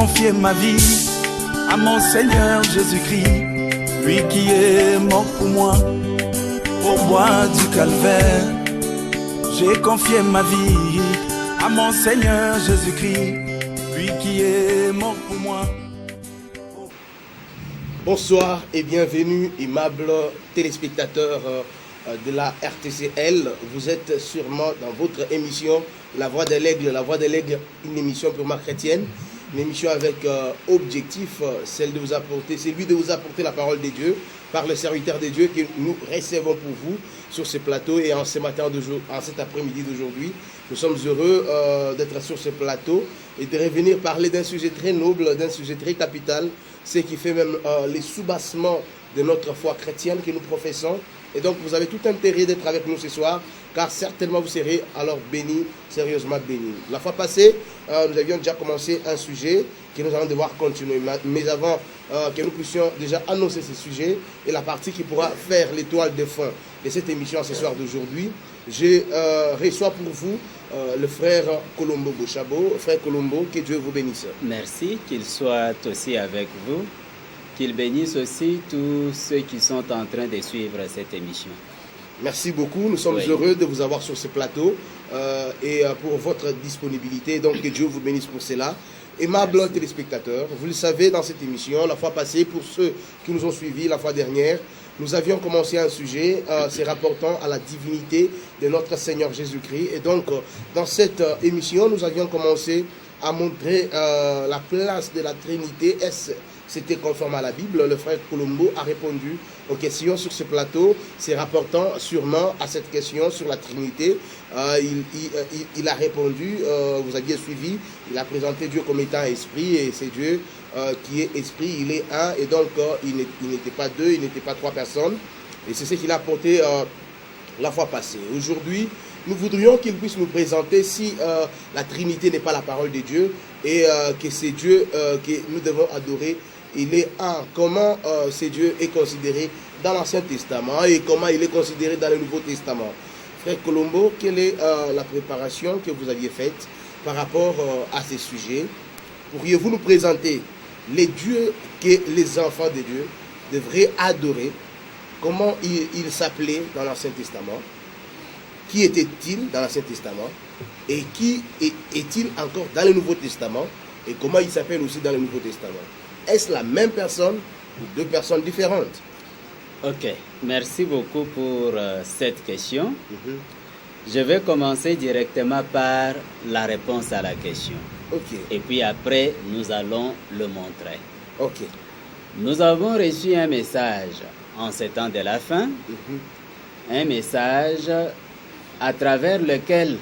confié ma vie à mon Seigneur Jésus-Christ, lui qui est mort pour moi au bois du calvaire. J'ai confié ma vie à mon Seigneur Jésus-Christ, lui qui est mort pour moi. Bonsoir et bienvenue, aimables téléspectateurs de la RTCL. Vous êtes sûrement dans votre émission La Voix de l'Aigle. La Voix de l'Aigle, une émission purement chrétienne, une émission avec objectif, celui de vous apporter la parole de Dieu par le serviteur de Dieu que nous recevons pour vous sur ce plateau. Et en ce matin, en cet après-midi d'aujourd'hui, nous sommes heureux d'être sur ce plateau et de revenir parler d'un sujet très noble, d'un sujet très capital, ce qui fait même les soubassements de notre foi chrétienne que nous professons. Et donc vous avez tout intérêt d'être avec nous ce soir, car certainement vous serez alors bénis, sérieusement bénis. La fois passée, nous avions déjà commencé un sujet que nous allons devoir continuer. Mais avant que nous puissions déjà annoncer ce sujet et la partie qui pourra faire l'étoile de fin de cette émission ce soir d'aujourd'hui, je reçois pour vous le frère Colombo Bochabo. Frère Colombo, que Dieu vous bénisse. Merci, qu'il soit aussi avec vous. Qu'il bénisse aussi tous ceux qui sont en train de suivre cette émission. Merci beaucoup. Nous sommes heureux de vous avoir sur ce plateau et pour votre disponibilité. Donc, que Dieu vous bénisse pour cela. Aimables téléspectateurs, vous le savez, dans cette émission, la fois passée, pour ceux qui nous ont suivis la fois dernière, nous avions commencé un sujet se rapportant à la divinité de notre Seigneur Jésus-Christ. Et donc, dans cette émission, nous avions commencé à montrer la place de la Trinité. C'était conforme à la Bible. Le frère Colombo a répondu aux questions sur ce plateau, se rapportant sûrement à cette question sur la Trinité. Il a répondu, vous aviez suivi, il a présenté Dieu comme étant esprit, et c'est Dieu qui est esprit, il est un, et donc il n'était pas deux, il n'était pas trois personnes. Et c'est ce qu'il a apporté la fois passée. Aujourd'hui, nous voudrions qu'il puisse nous présenter si la Trinité n'est pas la parole de Dieu et que c'est Dieu que nous devons adorer. Il est un. Comment ce Dieu est considéré dans l'Ancien Testament et comment il est considéré dans le Nouveau Testament. Frère Colombo, quelle est la préparation que vous aviez faite par rapport à ces sujets? Pourriez-vous nous présenter les dieux que les enfants de Dieu devraient adorer? Comment il s'appelait dans l'Ancien Testament? Qui était-il dans l'Ancien Testament? Et qui est-il encore dans le Nouveau Testament? Et comment il s'appelle aussi dans le Nouveau Testament? Est-ce la même personne ou deux personnes différentes? Ok, merci beaucoup pour cette question. Je vais commencer directement par la réponse à la question. Ok. Et puis après, nous allons le montrer. Ok. Nous avons reçu un message en ces temps de la fin, un message à travers lequel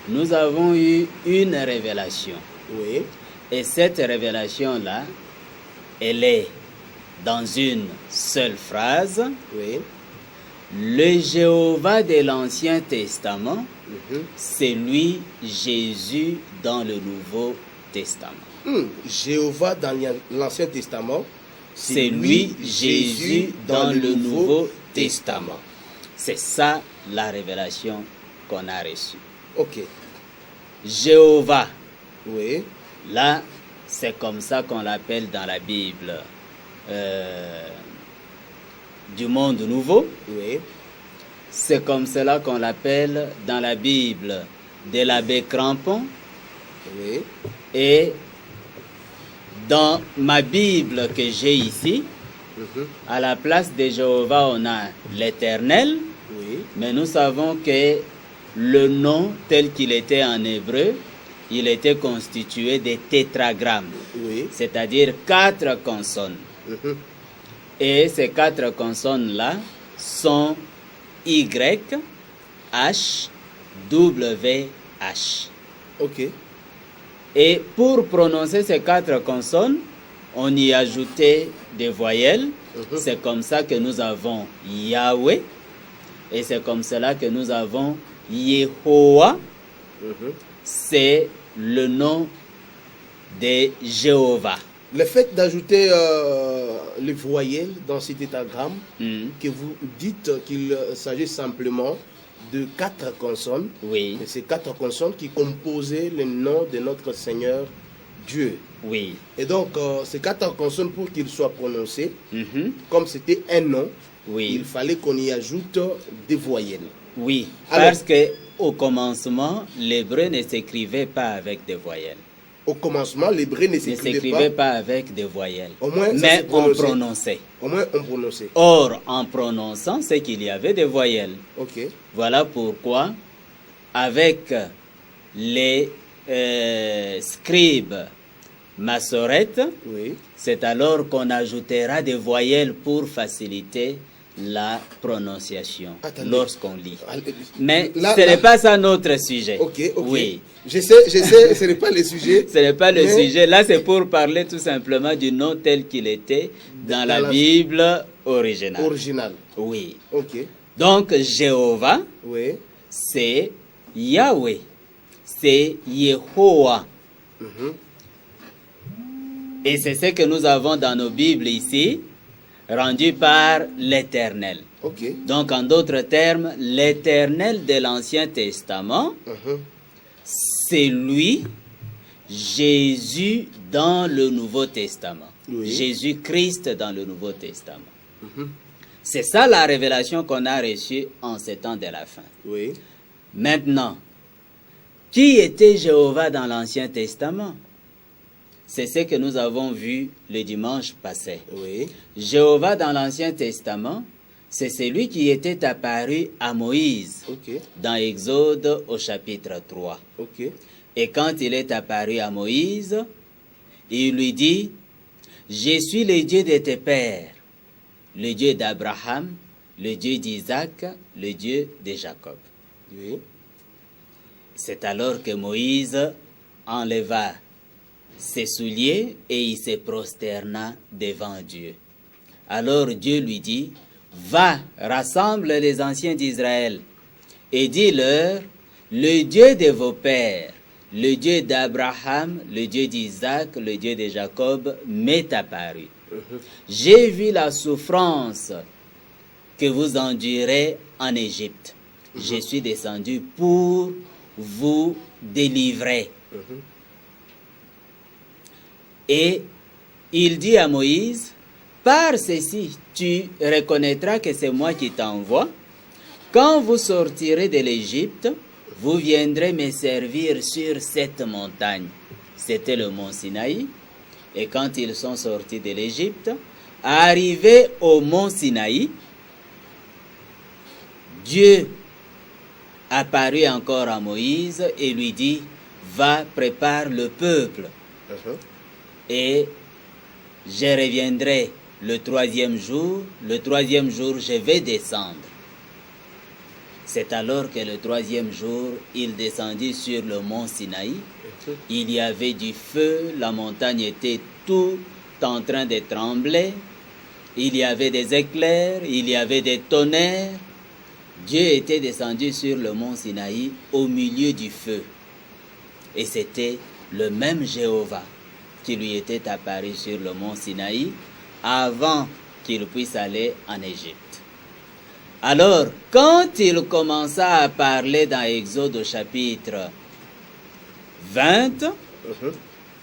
nous avons eu une révélation. Oui. Et cette révélation-là, elle est dans une seule phrase. Oui. Le Jéhovah de l'Ancien Testament, c'est lui, Jésus, dans le Nouveau Testament. Jéhovah dans l'Ancien Testament, c'est lui, Jésus, dans le Nouveau Testament. C'est ça la révélation qu'on a reçue. Ok. Jéhovah. Oui. Là, c'est comme ça qu'on l'appelle dans la Bible du monde nouveau. Oui. C'est comme cela qu'on l'appelle dans la Bible de l'abbé Crampon. Oui. Et dans ma Bible que j'ai ici, à la place de Jéhovah, on a l'Éternel. Oui. Mais nous savons que le nom tel qu'il était en hébreu, il était constitué de tétragrammes, Oui. c'est-à-dire 4 consonnes. Et ces 4 consonnes-là sont Y, H, W, H. Ok. Et pour prononcer ces 4 consonnes, on y ajoutait des voyelles. C'est comme ça que nous avons Yahweh. Et c'est comme cela que nous avons Yehoah. C'est le nom de Jéhovah. Le fait d'ajouter les voyelles dans cet étagramme, que vous dites qu'il s'agit simplement de 4 consonnes, oui. et ces 4 consonnes qui composaient le nom de notre Seigneur Dieu. Oui. Et donc, ces 4 consonnes, pour qu'ils soient prononcés, Mhm. comme c'était un nom, Oui. il fallait qu'on y ajoute des voyelles. Oui, Alors, parce qu'au commencement, l'hébreu ne s'écrivait pas avec des voyelles. au commencement, l'hébreu ne Ne s'écrivait s'écrivait pas. pas avec des voyelles. Au moins, ça Mais s'est on prononcé. prononçait. Au moins, on prononçait. Or, en prononçant, c'est qu'il y avait des voyelles. Ok. Voilà pourquoi, avec les scribes massorettes, Oui. c'est alors qu'on ajoutera des voyelles pour faciliter la prononciation Attendez. lorsqu'on lit. Allez, Mais là- ce là- n'est pas ça notre sujet. Ok, ok. Oui, Je sais, ce n'est pas le sujet. ce n'est pas le mais- sujet. Là, c'est pour parler tout simplement du nom tel qu'il était dans la Bible originale. Original. Oui. Ok. Donc, Jéhovah, Oui. c'est Yahweh. C'est Yehoah. Mhm. Et c'est ce que nous avons dans nos Bibles ici, rendu par l'Éternel. Ok. Donc, en d'autres termes, l'Éternel de l'Ancien Testament, Mhm. c'est lui, Jésus dans le Nouveau Testament. Oui. Jésus-Christ dans le Nouveau Testament. Mhm. C'est ça la révélation qu'on a reçue en ces temps de la fin. Oui. Maintenant, qui était Jéhovah dans l'Ancien Testament? C'est ce que nous avons vu le dimanche passé. Oui. Jéhovah dans l'Ancien Testament, c'est celui qui était apparu à Moïse Ok. dans Exode au chapitre 3. Ok. Et quand il est apparu à Moïse, il lui dit, « Je suis le Dieu de tes pères, le Dieu d'Abraham, le Dieu d'Isaac, le Dieu de Jacob. » Oui. C'est alors que Moïse enleva ses souliers et il se prosterna devant Dieu. Alors Dieu lui dit, « Va, rassemble les anciens d'Israël et dis-leur, le Dieu de vos pères, le Dieu d'Abraham, le Dieu d'Isaac, le Dieu de Jacob m'est apparu. J'ai vu la souffrance que vous endurez en Égypte. Je suis descendu pour vous délivrer. » Et il dit à Moïse, par ceci, tu reconnaîtras que c'est moi qui t'envoie. Quand vous sortirez de l'Égypte, vous viendrez me servir sur cette montagne. C'était le mont Sinaï. Et quand ils sont sortis de l'Égypte, arrivés au mont Sinaï, Dieu apparut encore à Moïse et lui dit, va, prépare le peuple. Et je reviendrai le 3e jour. Le 3e jour, je vais descendre. C'est alors que le 3e jour, il descendit sur le mont Sinaï. Il y avait du feu, la montagne était tout en train de trembler. Il y avait des éclairs, il y avait des tonnerres. Dieu était descendu sur le mont Sinaï au milieu du feu. Et c'était le même Jéhovah qui lui était apparu sur le mont Sinaï avant qu'il puisse aller en Égypte. Alors, quand il commença à parler dans Exode au chapitre 20,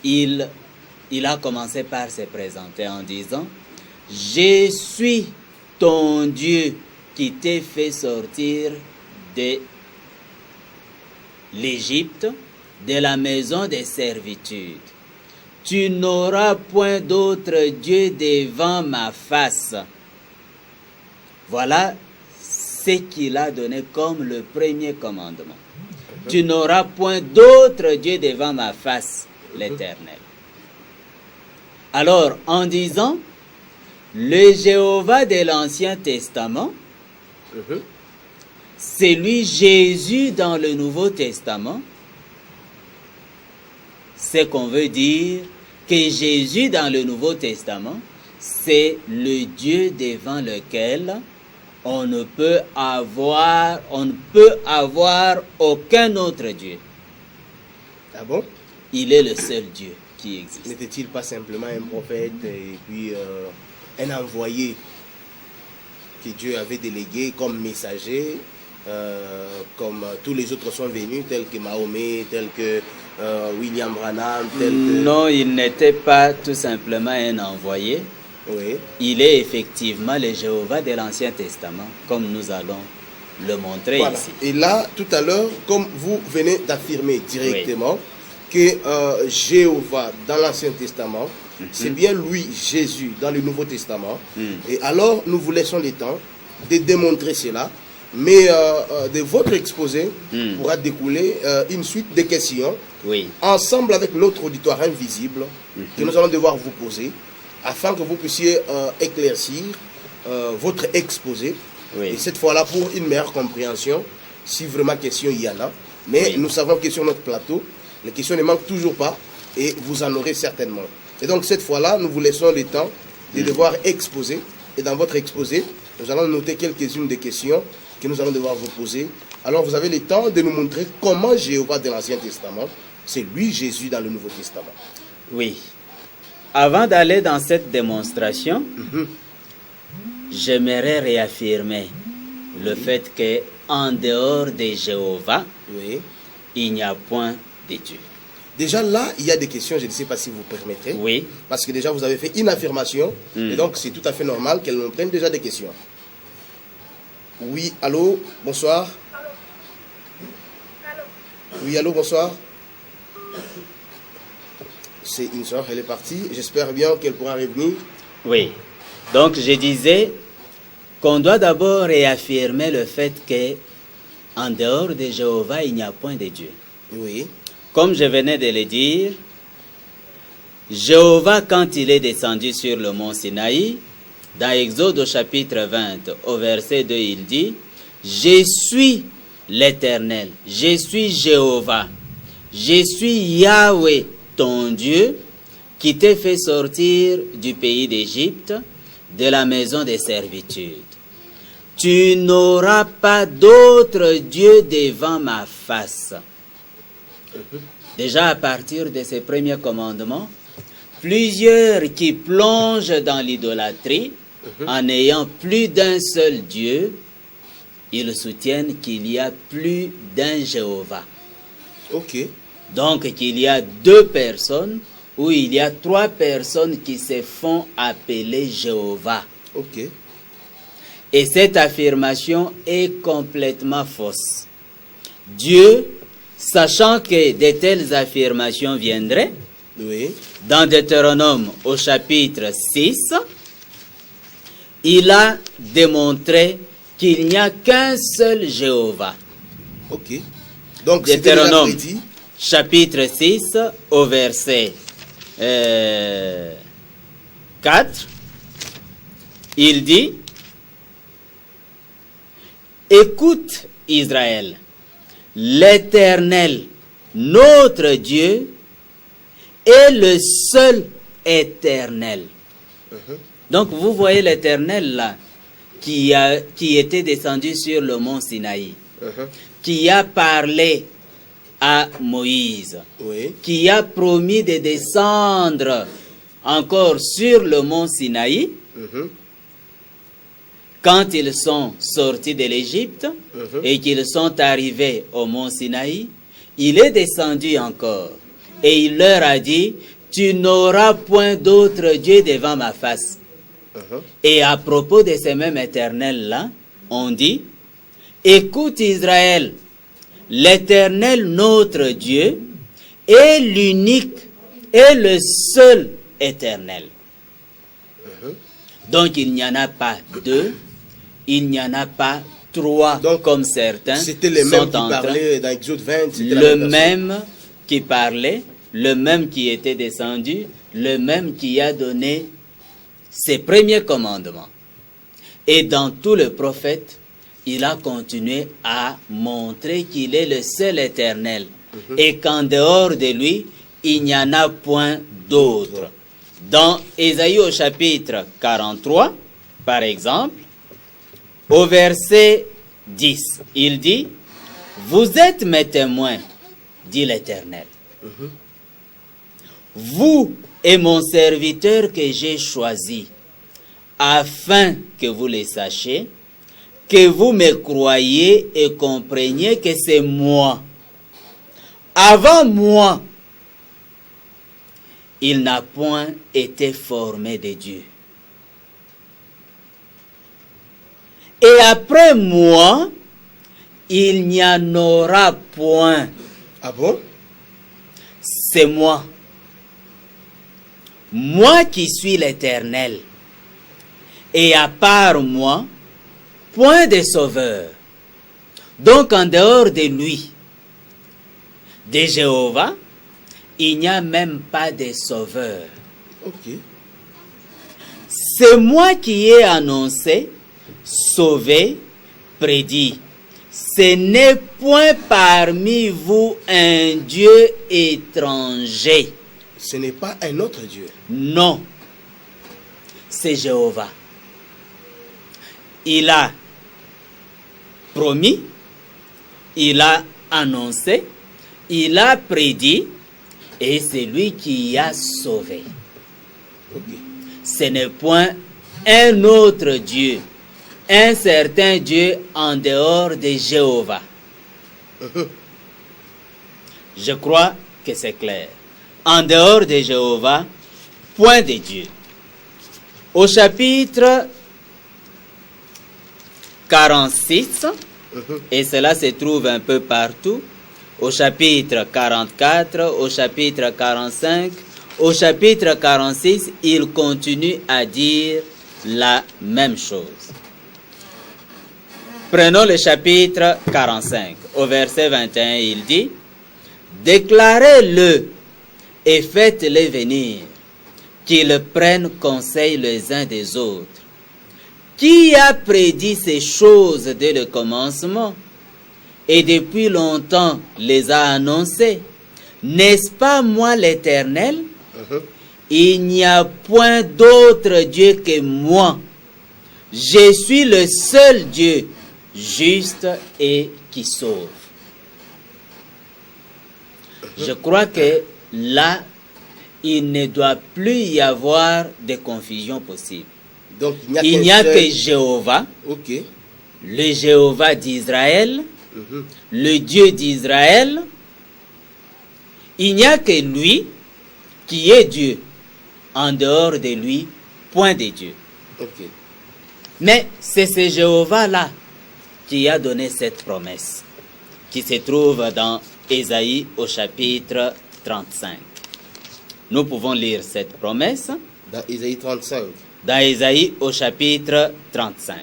il a commencé par se présenter en disant, « Je suis ton Dieu qui t'ai fait sortir de l'Égypte, de la maison des servitudes. Tu n'auras point d'autre Dieu devant ma face. » Voilà ce qu'il a donné comme le premier commandement. Tu n'auras point d'autre Dieu devant ma face, l'Éternel. Alors, en disant, le Jéhovah de l'Ancien Testament, c'est lui Jésus dans le Nouveau Testament, c'est qu'on veut dire que Jésus dans le Nouveau Testament, c'est le Dieu devant lequel on ne peut avoir aucun autre Dieu. Ah bon? Il est le seul Dieu qui existe. N'était-il pas simplement un prophète et puis un envoyé que Dieu avait délégué comme messager, comme tous les autres sont venus, tels que Mahomet, tels que William Branham, tel que... Non, il n'était pas tout simplement un envoyé. Oui. Il est effectivement le Jéhovah de l'Ancien Testament, comme nous allons le montrer Voilà. ici. Et là, tout à l'heure, comme vous venez d'affirmer directement que Jéhovah dans l'Ancien Testament, c'est bien lui, Jésus, dans le Nouveau Testament. Et alors, nous vous laissons le temps de démontrer cela. Mais de votre exposé pourra découler une suite de questions, ensemble avec notre auditoire invisible, que nous allons devoir vous poser, afin que vous puissiez éclaircir votre exposé. Et cette fois-là, pour une meilleure compréhension, si vraiment question il y en a. Mais nous savons que sur notre plateau, les questions ne manquent toujours pas, et vous en aurez certainement. Et donc cette fois-là, nous vous laissons le temps de devoir exposer. Et dans votre exposé, nous allons noter quelques-unes des questions que nous allons devoir vous poser. Alors vous avez le temps de nous montrer comment Jéhovah de l'Ancien Testament, c'est lui Jésus dans le Nouveau Testament. Oui. Avant d'aller dans cette démonstration, j'aimerais réaffirmer le fait que en dehors de Jéhovah, il n'y a point de Dieu. Déjà là, il y a des questions, je ne sais pas si vous permettrez. Oui. Parce que déjà vous avez fait une affirmation, et donc c'est tout à fait normal qu'elle nous prenne déjà des questions. Oui, allô, bonsoir. Oui, allô, bonsoir. C'est une soeur, elle est partie. J'espère bien qu'elle pourra revenir. Oui. Donc, je disais qu'on doit d'abord réaffirmer le fait que en dehors de Jéhovah, il n'y a point de Dieu. Oui. Comme je venais de le dire, Jéhovah, quand il est descendu sur le mont Sinaï, dans Exode au chapitre 20, au verset 2, il dit « Je suis l'Éternel, je suis Jéhovah, je suis Yahweh, ton Dieu, qui t'ai fait sortir du pays d'Égypte, de la maison des servitudes. Tu n'auras pas d'autre Dieu devant ma face. » Déjà à partir de ces premiers commandements, plusieurs qui plongent dans l'idolâtrie, en n'ayant plus d'un seul Dieu, ils soutiennent qu'il y a plus d'un Jéhovah. Ok. Donc qu'il y a deux personnes ou il y a trois personnes qui se font appeler Jéhovah. Ok. Et cette affirmation est complètement fausse. Dieu, sachant que de telles affirmations viendraient, dans Deutéronome au chapitre 6, il a démontré qu'il n'y a qu'un seul Jéhovah. Ok. Donc, Deutéronome chapitre 6 au verset 4, il dit « Écoute Israël, l'Éternel, notre Dieu, est le seul éternel. » Donc vous voyez l'Éternel là, qui était descendu sur le mont Sinaï, qui a parlé à Moïse, qui a promis de descendre encore sur le mont Sinaï, quand ils sont sortis de l'Égypte et qu'ils sont arrivés au mont Sinaï, il est descendu encore et il leur a dit « Tu n'auras point d'autre Dieu devant ma face. » Et à propos de ces mêmes éternels-là, on dit « Écoute Israël, l'Éternel notre Dieu est l'unique et le seul éternel. » Donc il n'y en a pas deux, il n'y en a pas trois. Donc, comme certains c'était les mêmes qui parlaient dans Exode 20. Le même qui parlait, le même qui était descendu, le même qui a donné ses premiers commandements. Et dans tout le prophète, il a continué à montrer qu'il est le seul éternel et qu'en dehors de lui, il n'y en a point d'autre. Dans Ésaïe au chapitre 43, par exemple, au verset 10, il dit « Vous êtes mes témoins, dit l'Éternel. Vous et mon serviteur que j'ai choisi, afin que vous le sachiez, que vous me croyiez et compreniez que c'est moi. Avant moi, il n'a point été formé de Dieu. Et après moi, il n'y en aura point. Ah bon? C'est moi. Moi qui suis l'Éternel. Et à part moi, point de sauveur. Donc en dehors de lui, de Jéhovah, il n'y a même pas de sauveur. Ok. C'est moi qui ai annoncé, sauvé, prédit. Ce n'est point parmi vous un Dieu étranger. Ce n'est pas un autre Dieu. Non, c'est Jéhovah. Il a promis, il a annoncé, il a prédit, et c'est lui qui a sauvé. Ok. Ce n'est point un autre Dieu, un certain Dieu en dehors de Jéhovah. Je crois que c'est clair. En dehors de Jéhovah, point de Dieu. Au chapitre 46, et cela se trouve un peu partout, au chapitre 44, au chapitre 45, au chapitre 46, il continue à dire la même chose. Prenons le chapitre 45. Au verset 21, il dit, « Déclarez-le et faites-les venir, qu'ils prennent conseil les uns des autres. Qui a prédit ces choses dès le commencement et depuis longtemps les a annoncées? N'est-ce pas moi l'Éternel? Il n'y a point d'autre Dieu que moi. Je suis le seul Dieu, juste et qui sauve. » Je crois que là, il ne doit plus y avoir de confusion possible. Donc, il n'y a que Jéhovah, ok, le Jéhovah d'Israël, le Dieu d'Israël. Il n'y a que lui qui est Dieu. En dehors de lui, point de Dieu. ok. Mais c'est ce Jéhovah-là qui a donné cette promesse, qui se trouve dans Ésaïe au chapitre 35. Nous pouvons lire cette promesse Dans Ésaïe 35. dans Ésaïe au chapitre 35.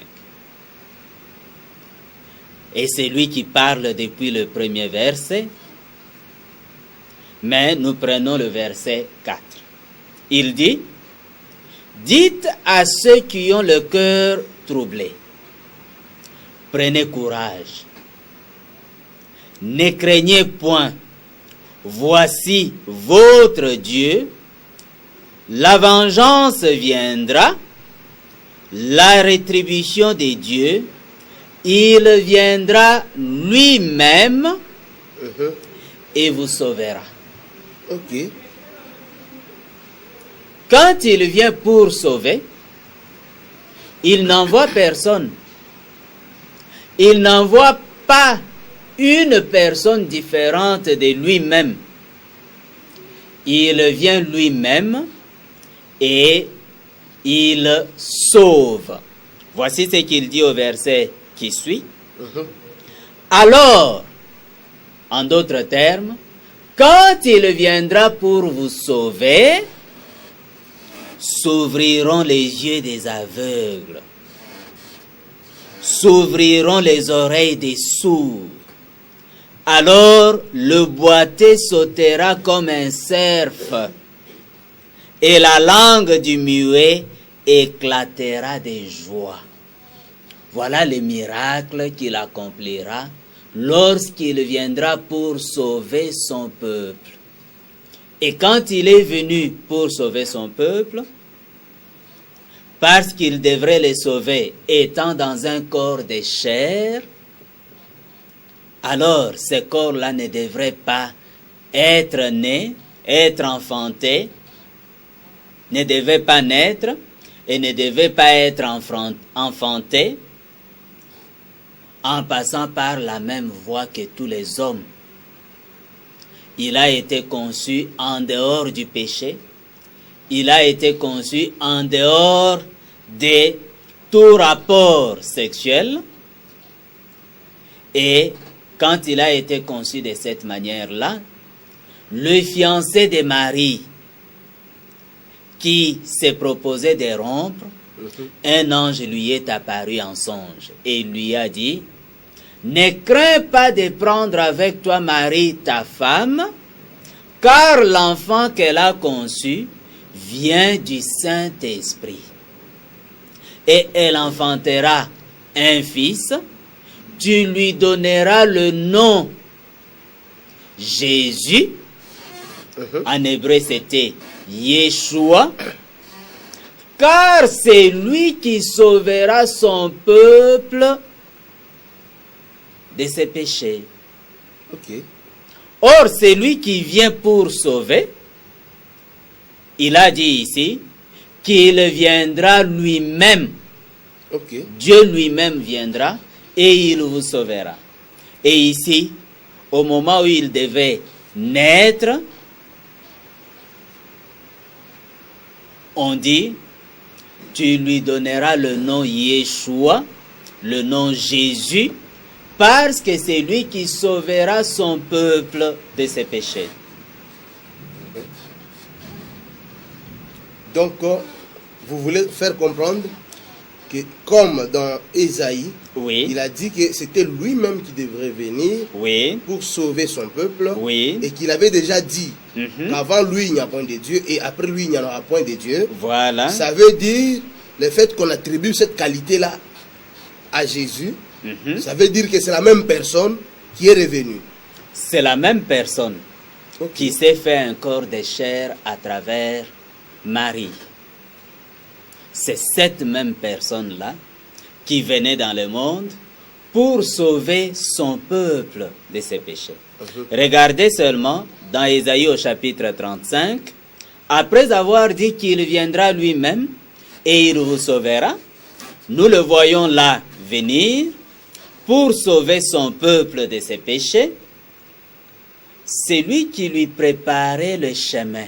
Et c'est lui qui parle depuis le premier verset, mais nous prenons le verset 4. Il dit, « Dites à ceux qui ont le cœur troublé, prenez courage, ne craignez point, voici votre Dieu, la vengeance viendra, la rétribution des dieux, il viendra lui-même et vous sauvera. » Ok. Quand il vient pour sauver, il n'envoie personne. Il n'envoie pas une personne différente de lui-même. Il vient lui-même et il sauve. Voici ce qu'il dit au verset qui suit. Alors, en d'autres termes, quand il viendra pour vous sauver, s'ouvriront les yeux des aveugles, s'ouvriront les oreilles des sourds. Alors le boiteux sautera comme un cerf, et la langue du muet éclatera de joie. Voilà le miracle qu'il accomplira lorsqu'il viendra pour sauver son peuple. Et quand il est venu pour sauver son peuple, parce qu'il devrait les sauver étant dans un corps de chair, alors ce corps-là ne devrait pas être né, être enfanté, ne devait pas naître et ne devait pas être enfanté en passant par la même voie que tous les hommes. Il a été conçu en dehors du péché, il a été conçu en dehors de tout rapport sexuel. Et quand il a été conçu de cette manière-là, le fiancé de Marie, qui s'est proposé de rompre, un ange lui est apparu en songe et lui a dit: ne crains pas de prendre avec toi Marie, ta femme, car l'enfant qu'elle a conçu vient du Saint-Esprit. Et elle enfantera un fils, tu lui donneras le nom Jésus. En hébreu, c'était Yeshua, car c'est lui qui sauvera son peuple de ses péchés. Ok. Or, c'est lui qui vient pour sauver. Il a dit ici qu'il viendra lui-même. Ok. Dieu lui-même viendra et il vous sauvera. Et ici, au moment où il devait naître, on dit, tu lui donneras le nom Yeshua, le nom Jésus, parce que c'est lui qui sauvera son peuple de ses péchés. Donc, vous voulez faire comprendre que, comme dans Ésaïe, Oui, il a dit que c'était lui-même qui devrait venir oui, pour sauver son peuple, oui. et qu'il avait déjà dit Mhm. qu'avant lui il n'y a point de Dieu et après lui il n'y en aura point de Dieu. Voilà. Ça veut dire le fait qu'on attribue cette qualité-là à Jésus, Mhm. ça veut dire que c'est la même personne qui est revenue. C'est la même personne Ok. qui s'est fait un corps de chair à travers Marie. C'est cette même personne-là qui venait dans le monde pour sauver son peuple de ses péchés. Regardez seulement dans Ésaïe au chapitre 35, après avoir dit qu'il viendra lui-même et il vous sauvera, nous le voyons là venir pour sauver son peuple de ses péchés. C'est lui qui lui préparait le chemin.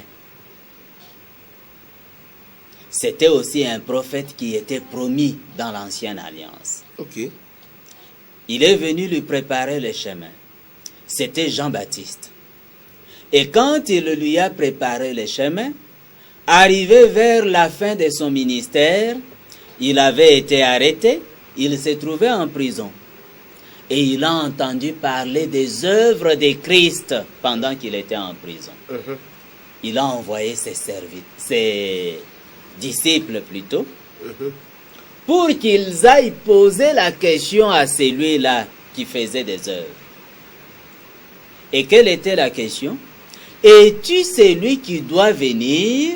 C'était aussi un prophète qui était promis dans l'ancienne alliance. Ok. Il est venu lui préparer le chemin. C'était Jean-Baptiste. Et quand il lui a préparé le chemin, arrivé vers la fin de son ministère, il avait été arrêté, il se trouvait en prison. Et il a entendu parler des œuvres de Christ pendant qu'il était en prison. Il a envoyé ses disciples plutôt, pour qu'ils aillent poser la question à celui-là qui faisait des œuvres. Et quelle était la question? Es-tu celui qui doit venir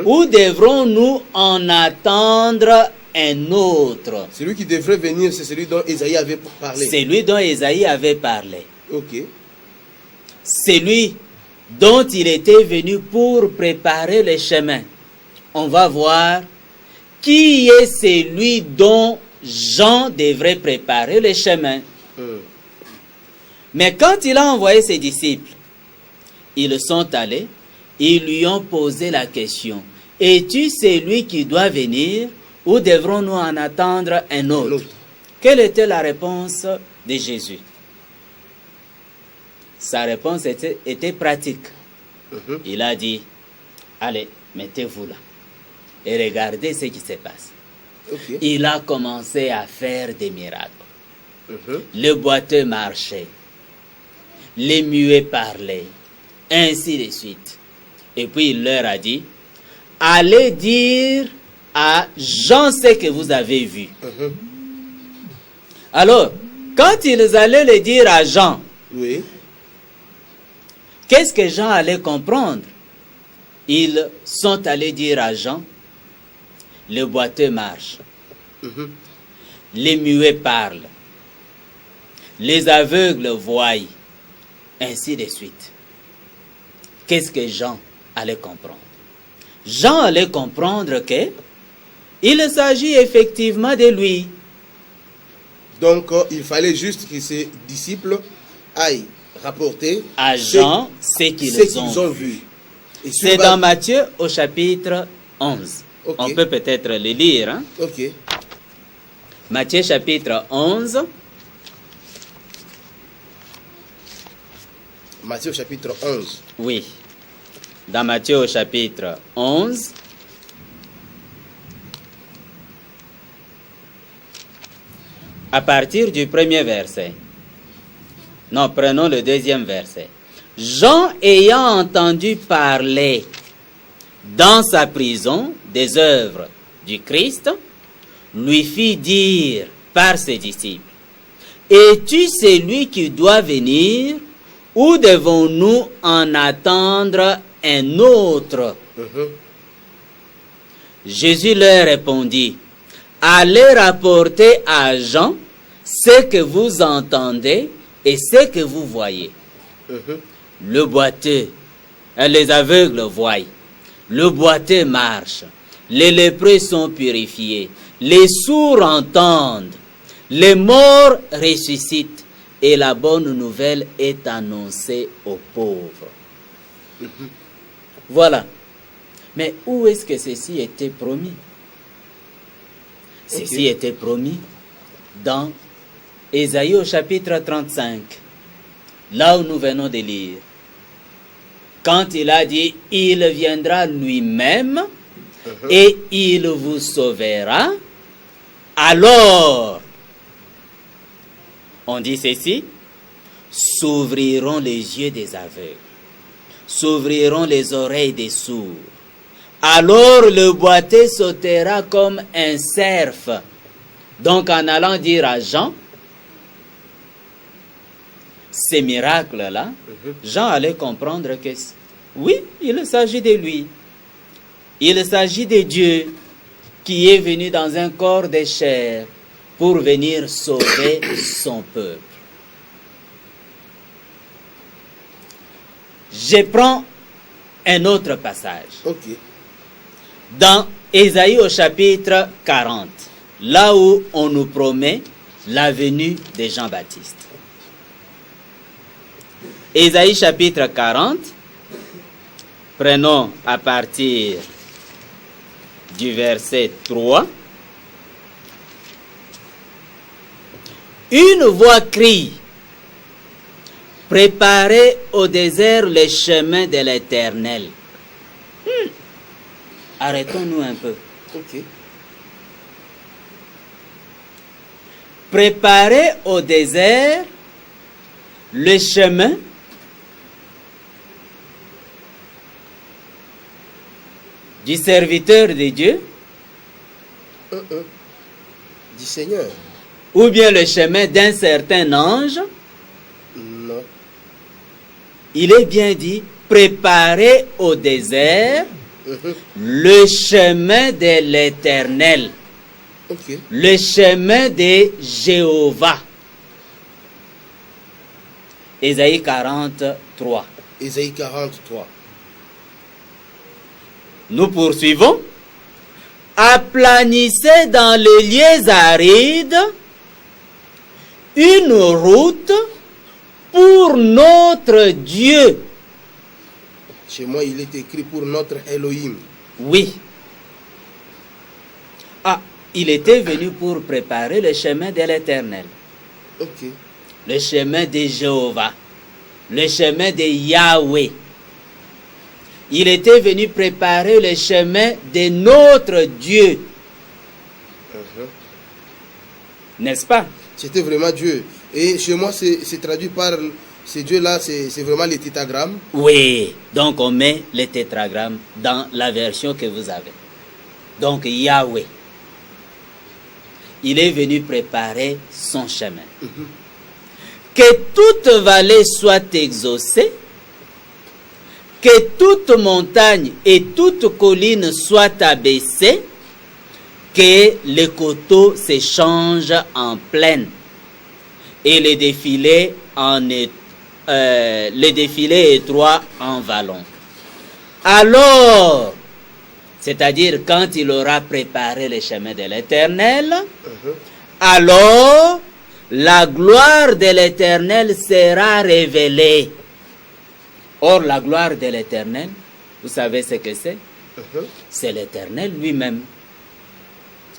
ou devrons-nous en attendre un autre? Celui qui devrait venir, c'est celui dont Ésaïe avait parlé. C'est lui dont Ésaïe avait parlé. Ok. C'est lui dont il était venu pour préparer le chemin. On va voir qui est celui dont Jean devrait préparer le chemin. Mais quand il a envoyé ses disciples, ils sont allés, ils lui ont posé la question: es-tu celui qui doit venir ou devrons-nous en attendre un autre? Quelle était la réponse de Jésus? Sa réponse était pratique. Il a dit: allez, mettez-vous là et regardez ce qui se passe. Ok. Il a commencé à faire des miracles. Le boiteux marchait, les muets parlaient, ainsi de suite. Et puis il leur a dit: allez dire à Jean ce que vous avez vu. Alors, quand ils allaient le dire à Jean, Oui. qu'est-ce que Jean allait comprendre? Ils sont allés dire à Jean: le boiteux marche, les muets parlent, les aveugles voient, ainsi de suite. Qu'est-ce que Jean allait comprendre? Jean allait comprendre que il s'agit effectivement de lui. Donc, il fallait juste que ses disciples aillent rapporter À Jean ce qu'ils ont vu. C'est dans Matthieu au chapitre 11. Okay. On peut peut-être le lire. Hein? Ok. Matthieu chapitre 11. Matthieu chapitre 11. Oui. Dans Matthieu au chapitre 11. À partir du premier verset. Non, prenons le deuxième verset. Jean, ayant entendu parler dans sa prison des œuvres du Christ, lui fit dire par ses disciples, « Es-tu celui qui doit venir, ou devons-nous en attendre un autre ?» Jésus leur répondit, « Allez rapporter à Jean ce que vous entendez et ce que vous voyez. » Le boiteux, les aveugles voient, le boiteux marche, les lépreux sont purifiés, les sourds entendent, les morts ressuscitent, et la bonne nouvelle est annoncée aux pauvres. Voilà. Mais où est-ce que ceci était promis? Ceci était promis dans Ésaïe au chapitre 35, là où nous venons de lire. Quand il a dit, il viendra lui-même et il vous sauvera, alors, on dit ceci, s'ouvriront les yeux des aveugles, s'ouvriront les oreilles des sourds. Alors le boiteux sautera comme un cerf. Donc en allant dire à Jean, ces miracles-là, Jean allait comprendre que oui, il s'agit de lui. Il s'agit de Dieu qui est venu dans un corps de chair pour venir sauver son peuple. Je prends un autre passage. Dans Ésaïe au chapitre 40, là où on nous promet la venue de Jean-Baptiste. Ésaïe chapitre 40, prenons à partir du verset 3. Une voix crie, préparez au désert les chemins de l'Éternel. Arrêtons-nous un peu. Préparez au désert le chemin du serviteur de Dieu, du Seigneur, ou bien le chemin d'un certain ange. Non. Il est bien dit, préparez au désert le chemin de l'Éternel, le chemin de Jéhovah. Ésaïe 43. Ésaïe 43. Nous poursuivons. Aplanissez dans les lieux arides une route pour notre Dieu. Chez moi, il est écrit pour notre Elohim. Oui. Ah, il était venu pour préparer le chemin de l'Éternel. Le chemin de Jéhovah. Le chemin de Yahweh. Il était venu préparer le chemin de notre Dieu. N'est-ce pas? C'était vraiment Dieu. Et chez moi, c'est traduit par ces dieux-là, c'est vraiment les tétragrammes. Oui, donc on met les tétragrammes dans la version que vous avez. Donc Yahweh, il est venu préparer son chemin. Que toute vallée soit exaucée, que toute montagne et toute colline soient abaissées, que les coteaux se changent en plaine et les défilés étroits en vallons. Alors, c'est-à-dire quand il aura préparé le chemin de l'Éternel, alors la gloire de l'Éternel sera révélée. Or, la gloire de l'Éternel, Vous savez ce que c'est? C'est l'Éternel lui-même.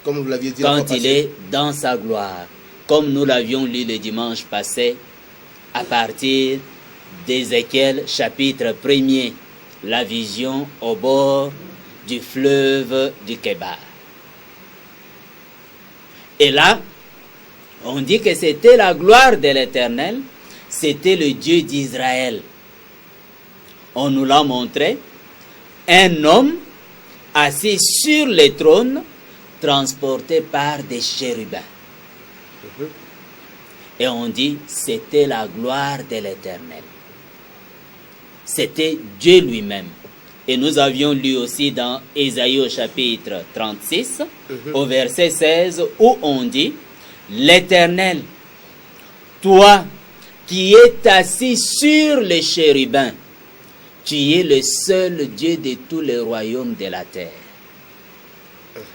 Comme vous l'aviez dit quand il est dans sa gloire, comme nous l'avions lu le dimanche passé, à partir d'Ézéchiel chapitre 1er, la vision au bord du fleuve du Kébar. Et là, on dit que c'était la gloire de l'Éternel, c'était le Dieu d'Israël. On nous l'a montré, un homme assis sur le trône, transporté par des chérubins. Et on dit, c'était la gloire de l'Éternel. C'était Dieu lui-même. Et nous avions lu aussi dans Ésaïe au chapitre 36, au verset 16, où on dit, l'Éternel, toi qui es assis sur les chérubins, tu es le seul Dieu de tous les royaumes de la terre.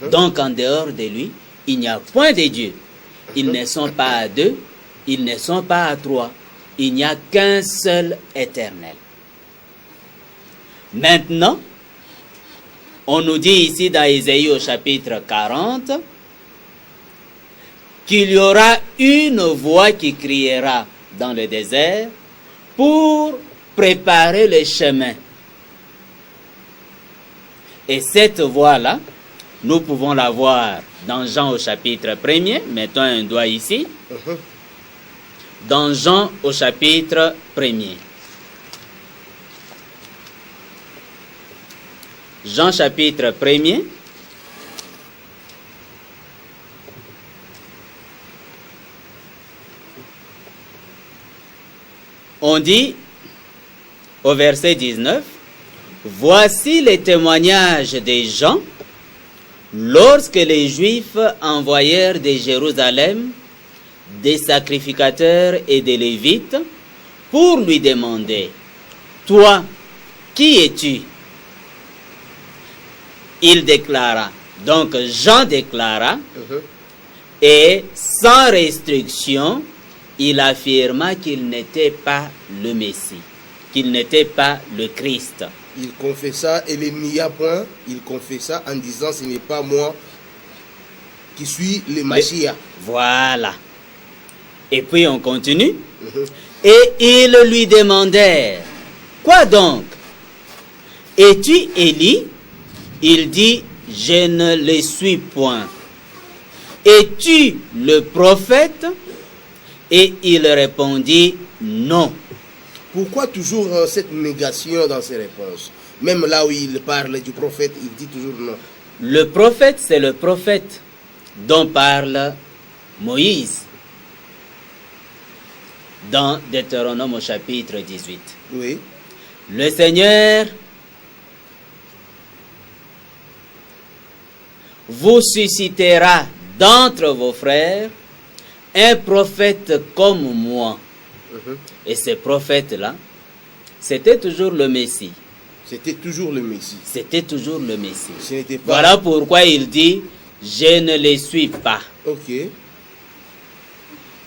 Donc en dehors de lui, il n'y a point de Dieu. Ils ne sont pas à deux, ils ne sont pas à trois. Il n'y a qu'un seul Éternel. Maintenant, on nous dit ici dans Ésaïe au chapitre 40 qu'il y aura une voix qui criera dans le désert pour préparer le chemin. Et cette voix-là, nous pouvons la voir dans Jean au chapitre 1er. Mettons un doigt ici. Dans Jean au chapitre 1er. Jean chapitre 1er. On dit au verset 19, voici les témoignages des gens lorsque les Juifs envoyèrent de Jérusalem des sacrificateurs et des Lévites pour lui demander, toi, qui es-tu? Il déclara, donc Jean déclara, et sans restriction, il affirma qu'il n'était pas le Messie, qu'il n'était pas le Christ. Il confessa et les nia point, il confessa en disant, ce n'est pas moi qui suis le Machia. Voilà. Et puis on continue. Et ils lui demandèrent, quoi donc? Es-tu Élie? Il dit, je ne le suis point. Es-tu le prophète? Et il répondit, non. Pourquoi toujours cette négation dans ses réponses? Même là où il parle du prophète, il dit toujours non. Le prophète, c'est le prophète dont parle Moïse dans Deutéronome au chapitre 18. Oui. Le Seigneur vous suscitera d'entre vos frères un prophète comme moi. Et ce prophète-là, c'était toujours le Messie. C'était toujours le Messie. C'était toujours le Messie. Ce n'était pas... Voilà pourquoi il dit, je ne les suis pas. Ok.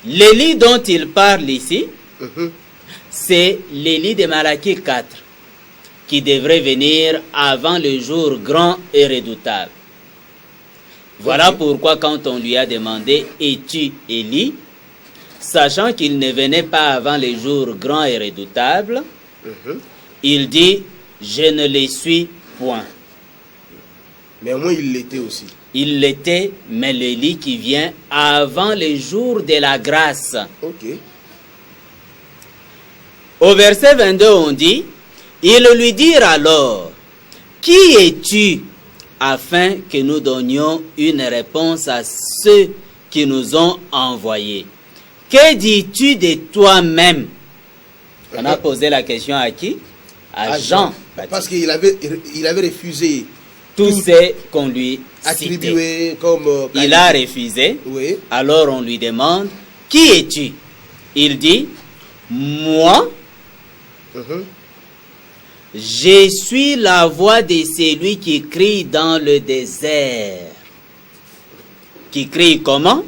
L'Élie dont il parle ici, c'est l'Élie de Malachie 4, qui devrait venir avant le jour grand et redoutable. Voilà pourquoi quand on lui a demandé, es-tu Élie? Sachant qu'il ne venait pas avant les jours grands et redoutables, il dit, je ne les suis point. Mais au moins il l'était aussi. Il l'était, mais l'Élie qui vient avant les jours de la grâce. Ok. Au verset 22, on dit, ils lui dirent alors, qui es-tu? Afin que nous donnions une réponse à ceux qui nous ont envoyés. Que dis-tu de toi-même? On a posé la question à qui? À Jean. Parce qu'il avait refusé tout ce qu'on lui attribué citait. Comme il a refusé. Oui. Alors on lui demande, qui es-tu? Il dit, moi, je suis la voix de celui qui crie dans le désert. Qui crie comment?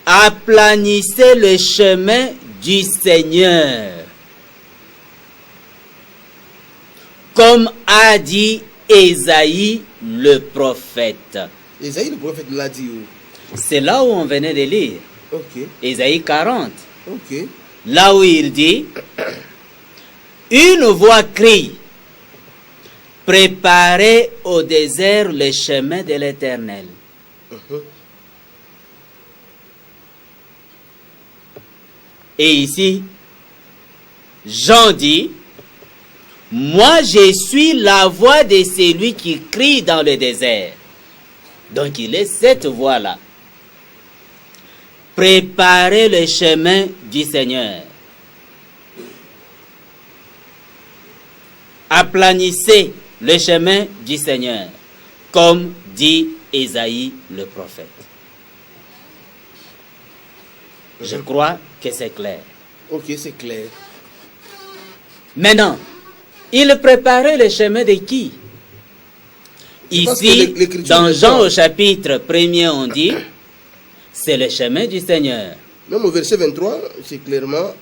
Aplanissez le chemin du Seigneur. comme a dit Ésaïe le prophète. Ésaïe le prophète l'a dit où? C'est là où on venait de lire. Ok. Ésaïe 40. Ok. Là où il dit, une voix crie, préparez au désert le chemin de l'Éternel. Et ici, Jean dit, moi je suis la voix de celui qui crie dans le désert. Donc il est cette voix-là. Préparez le chemin du Seigneur. Aplanissez le chemin du Seigneur, comme dit Ésaïe le prophète. Je crois que c'est clair. Ok, c'est clair. Maintenant, il préparait le chemin de qui? Ici, dans Jean au chapitre 1er, on dit, c'est le chemin du Seigneur. Même au verset 23, c'est clairement,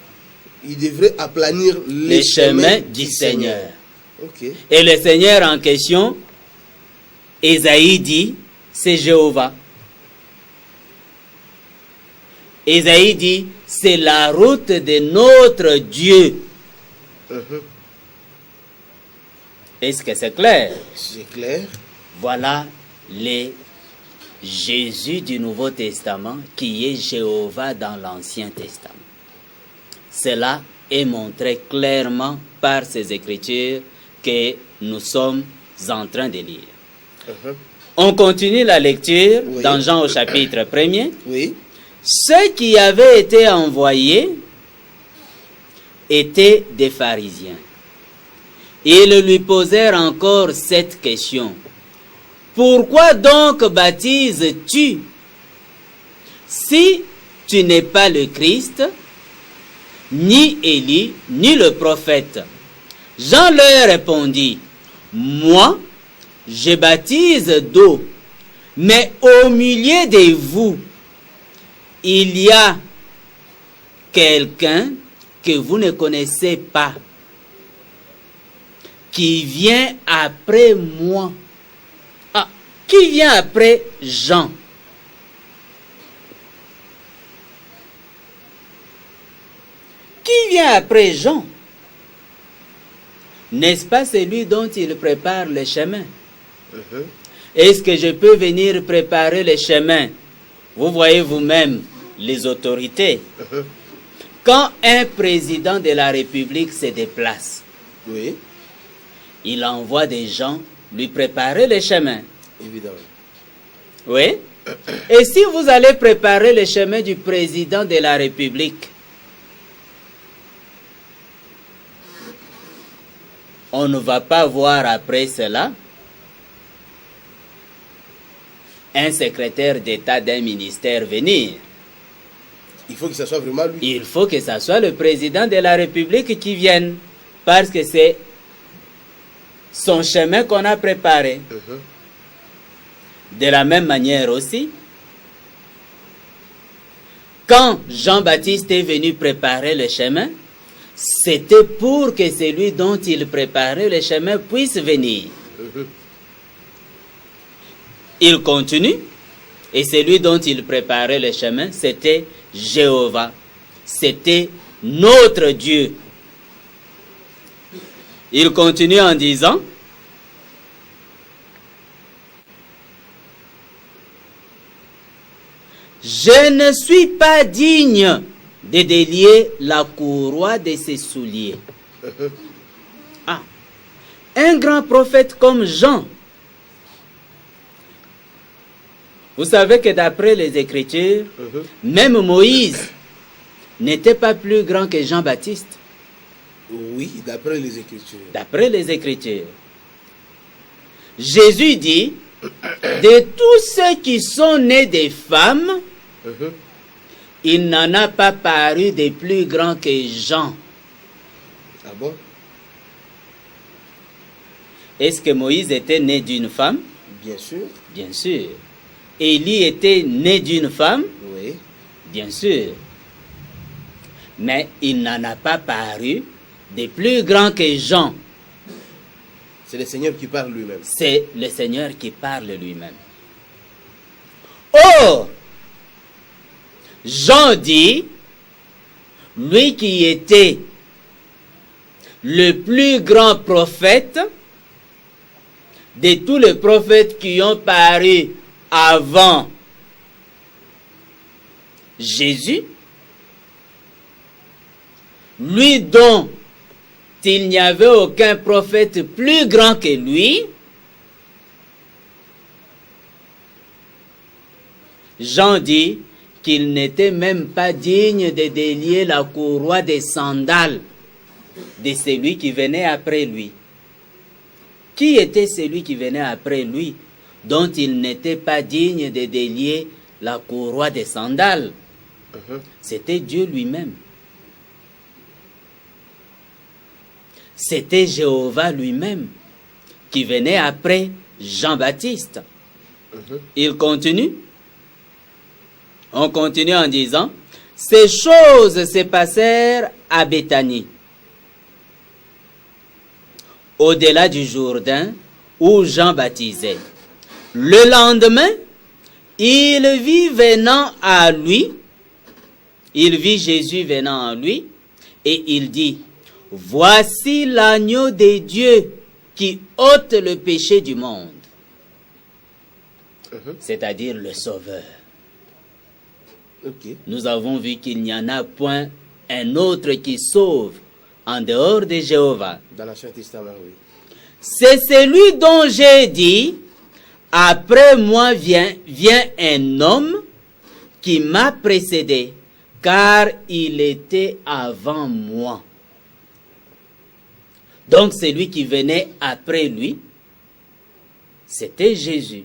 il devrait aplanir le chemin du Seigneur. Okay. Et le Seigneur en question, Ésaïe dit, c'est Jéhovah. Ésaïe dit, c'est la route de notre Dieu. Est-ce que c'est clair? C'est clair. Voilà les Jésus du Nouveau Testament qui est Jéhovah dans l'Ancien Testament. Cela est montré clairement par ces Écritures que nous sommes en train de lire. On continue la lecture dans Jean au chapitre 1er. Oui. Ceux qui avaient été envoyés étaient des pharisiens. Ils lui posèrent encore cette question. Pourquoi donc baptises-tu si tu n'es pas le Christ, ni Élie, ni le prophète? Jean leur répondit, moi, je baptise d'eau, mais au milieu de vous, il y a quelqu'un que vous ne connaissez pas, qui vient après moi. Ah, qui vient après Jean? Qui vient après Jean? N'est-ce pas celui dont il prépare le chemin? Est-ce que je peux venir préparer le chemin? Vous voyez vous-même les autorités. Quand un président de la République se déplace, oui, il envoie des gens lui préparer le chemin. Évidemment. Oui. Et si vous allez préparer le chemin du président de la République, on ne va pas voir après cela un secrétaire d'État d'un ministère venir. Il faut que ce soit vraiment lui. Il faut que ce soit le président de la République qui vienne, parce que c'est son chemin qu'on a préparé. De la même manière aussi, quand Jean-Baptiste est venu préparer le chemin, c'était pour que celui dont il préparait le chemin puisse venir. Il continue, et celui dont il préparait le chemin, c'était Jéhovah. C'était notre Dieu. Il continue en disant, je ne suis pas digne de délier la courroie de ses souliers. Ah, un grand prophète comme Jean. Vous savez que d'après les Écritures, même Moïse n'était pas plus grand que Jean-Baptiste. Oui, d'après les Écritures. D'après les Écritures. Jésus dit, de tous ceux qui sont nés des femmes, il n'en a pas paru de plus grand que Jean. Ah bon? Est-ce que Moïse était né d'une femme? Bien sûr. Bien sûr. Élie était né d'une femme? Oui. Bien sûr. Mais il n'en a pas paru de plus grand que Jean. C'est le Seigneur qui parle lui-même. C'est le Seigneur qui parle lui-même. Or, Jean dit, lui qui était le plus grand prophète de tous les prophètes qui ont paru avant Jésus, lui dont il n'y avait aucun prophète plus grand que lui, Jean dit qu'il n'était même pas digne de délier la courroie des sandales de celui qui venait après lui. Qui était celui qui venait après lui, dont il n'était pas digne de délier la courroie des sandales? C'était Dieu lui-même. C'était Jéhovah lui-même qui venait après Jean-Baptiste. Il continue. On continue en disant, ces choses se passèrent à Béthanie, au-delà du Jourdain, où Jean baptisait. Le lendemain, il vit Jésus venant à lui, et il dit, voici l'agneau de Dieu qui ôte le péché du monde, c'est-à-dire le Sauveur. Nous avons vu qu'il n'y en a point un autre qui sauve en dehors de Jéhovah. Dans l'Ancien Testament, oui. C'est celui dont j'ai dit, après moi vient un homme qui m'a précédé, car il était avant moi. Donc celui qui venait après lui, c'était Jésus.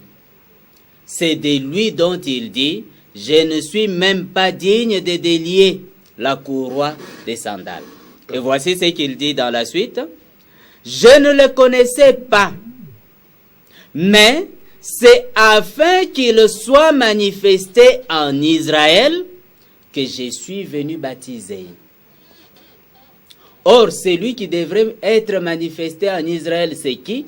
C'est de lui dont il dit, je ne suis même pas digne de délier la courroie des sandales. Et voici ce qu'il dit dans la suite. Je ne le connaissais pas, mais c'est afin qu'il soit manifesté en Israël que je suis venu baptiser. Or, celui qui devrait être manifesté en Israël, c'est qui?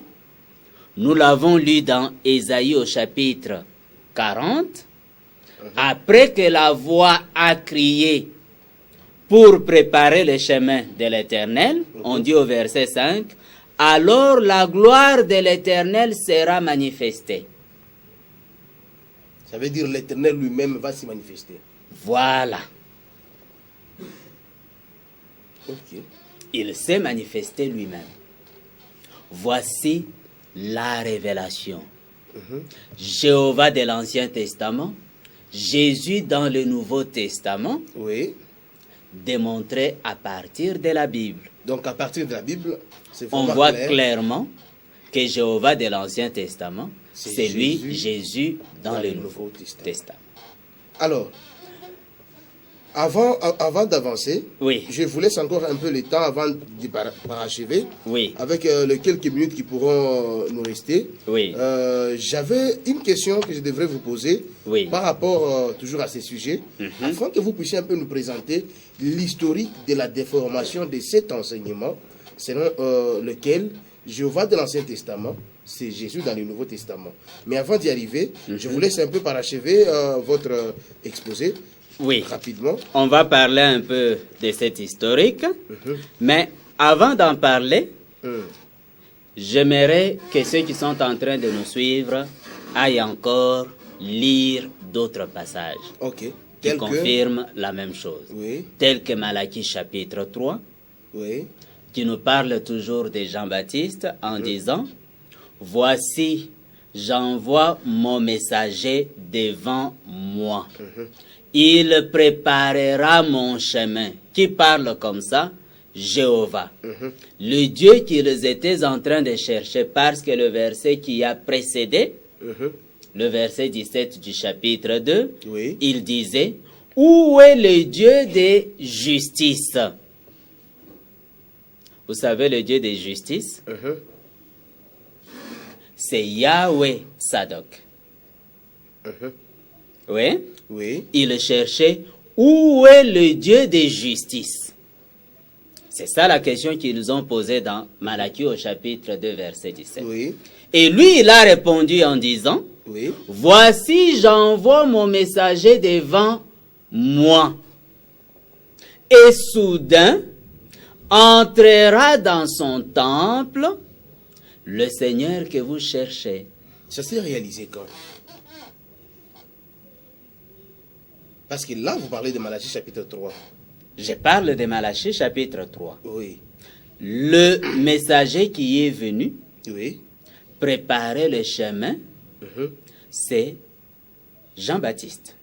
Nous l'avons lu dans Ésaïe au chapitre 40. Après que la voix a crié pour préparer le chemin de l'Éternel, on dit au verset 5, alors la gloire de l'Éternel sera manifestée. Ça veut dire l'Éternel lui-même va s'y manifester. Voilà. Il s'est manifesté lui-même. Voici la révélation. Jéhovah de l'Ancien Testament, Jésus dans le Nouveau Testament, démontré à partir de la Bible. Donc à partir de la Bible, on voit clairement que Jéhovah de l'Ancien Testament, c'est lui, Jésus, dans le Nouveau Testament. Alors, avant d'avancer, je vous laisse encore un peu le temps avant de parachever, avec les quelques minutes qui pourront nous rester. J'avais une question que je devrais vous poser par rapport toujours à ces sujets, afin que vous puissiez un peu nous présenter l'historique de la déformation de cet enseignement, selon lequel Jéhovah de l'Ancien Testament, c'est Jésus dans le Nouveau Testament. Mais avant d'y arriver, je vous laisse un peu parachever votre exposé. Rapidement. On va parler un peu de cet historique, mais avant d'en parler, j'aimerais que ceux qui sont en train de nous suivre aillent encore lire d'autres passages qui confirment la même chose, tels que Malachie chapitre 3, qui nous parle toujours de Jean-Baptiste en disant « Voici, j'envoie mon messager devant moi. Il préparera mon chemin. » Qui parle comme ça? Jéhovah. Le Dieu qu'ils étaient en train de chercher, parce que le verset qui a précédé, le verset 17 du chapitre 2, il disait, « Où est le Dieu de justice ?» Vous savez le Dieu de justice? C'est Yahweh Sadok. Oui. Il cherchait où est le Dieu de justice. C'est ça la question qu'ils ont posée dans Malachie au chapitre 2, verset 17. Oui. Et lui, il a répondu en disant, Oui. voici, j'envoie mon messager devant moi. Et soudain, entrera dans son temple le Seigneur que vous cherchez. Ça s'est réalisé quand? Parce que là, vous parlez de Malachie chapitre 3. Je parle de Malachie chapitre 3. Oui. Le messager qui est venu Oui. préparer le chemin, c'est Jean-Baptiste.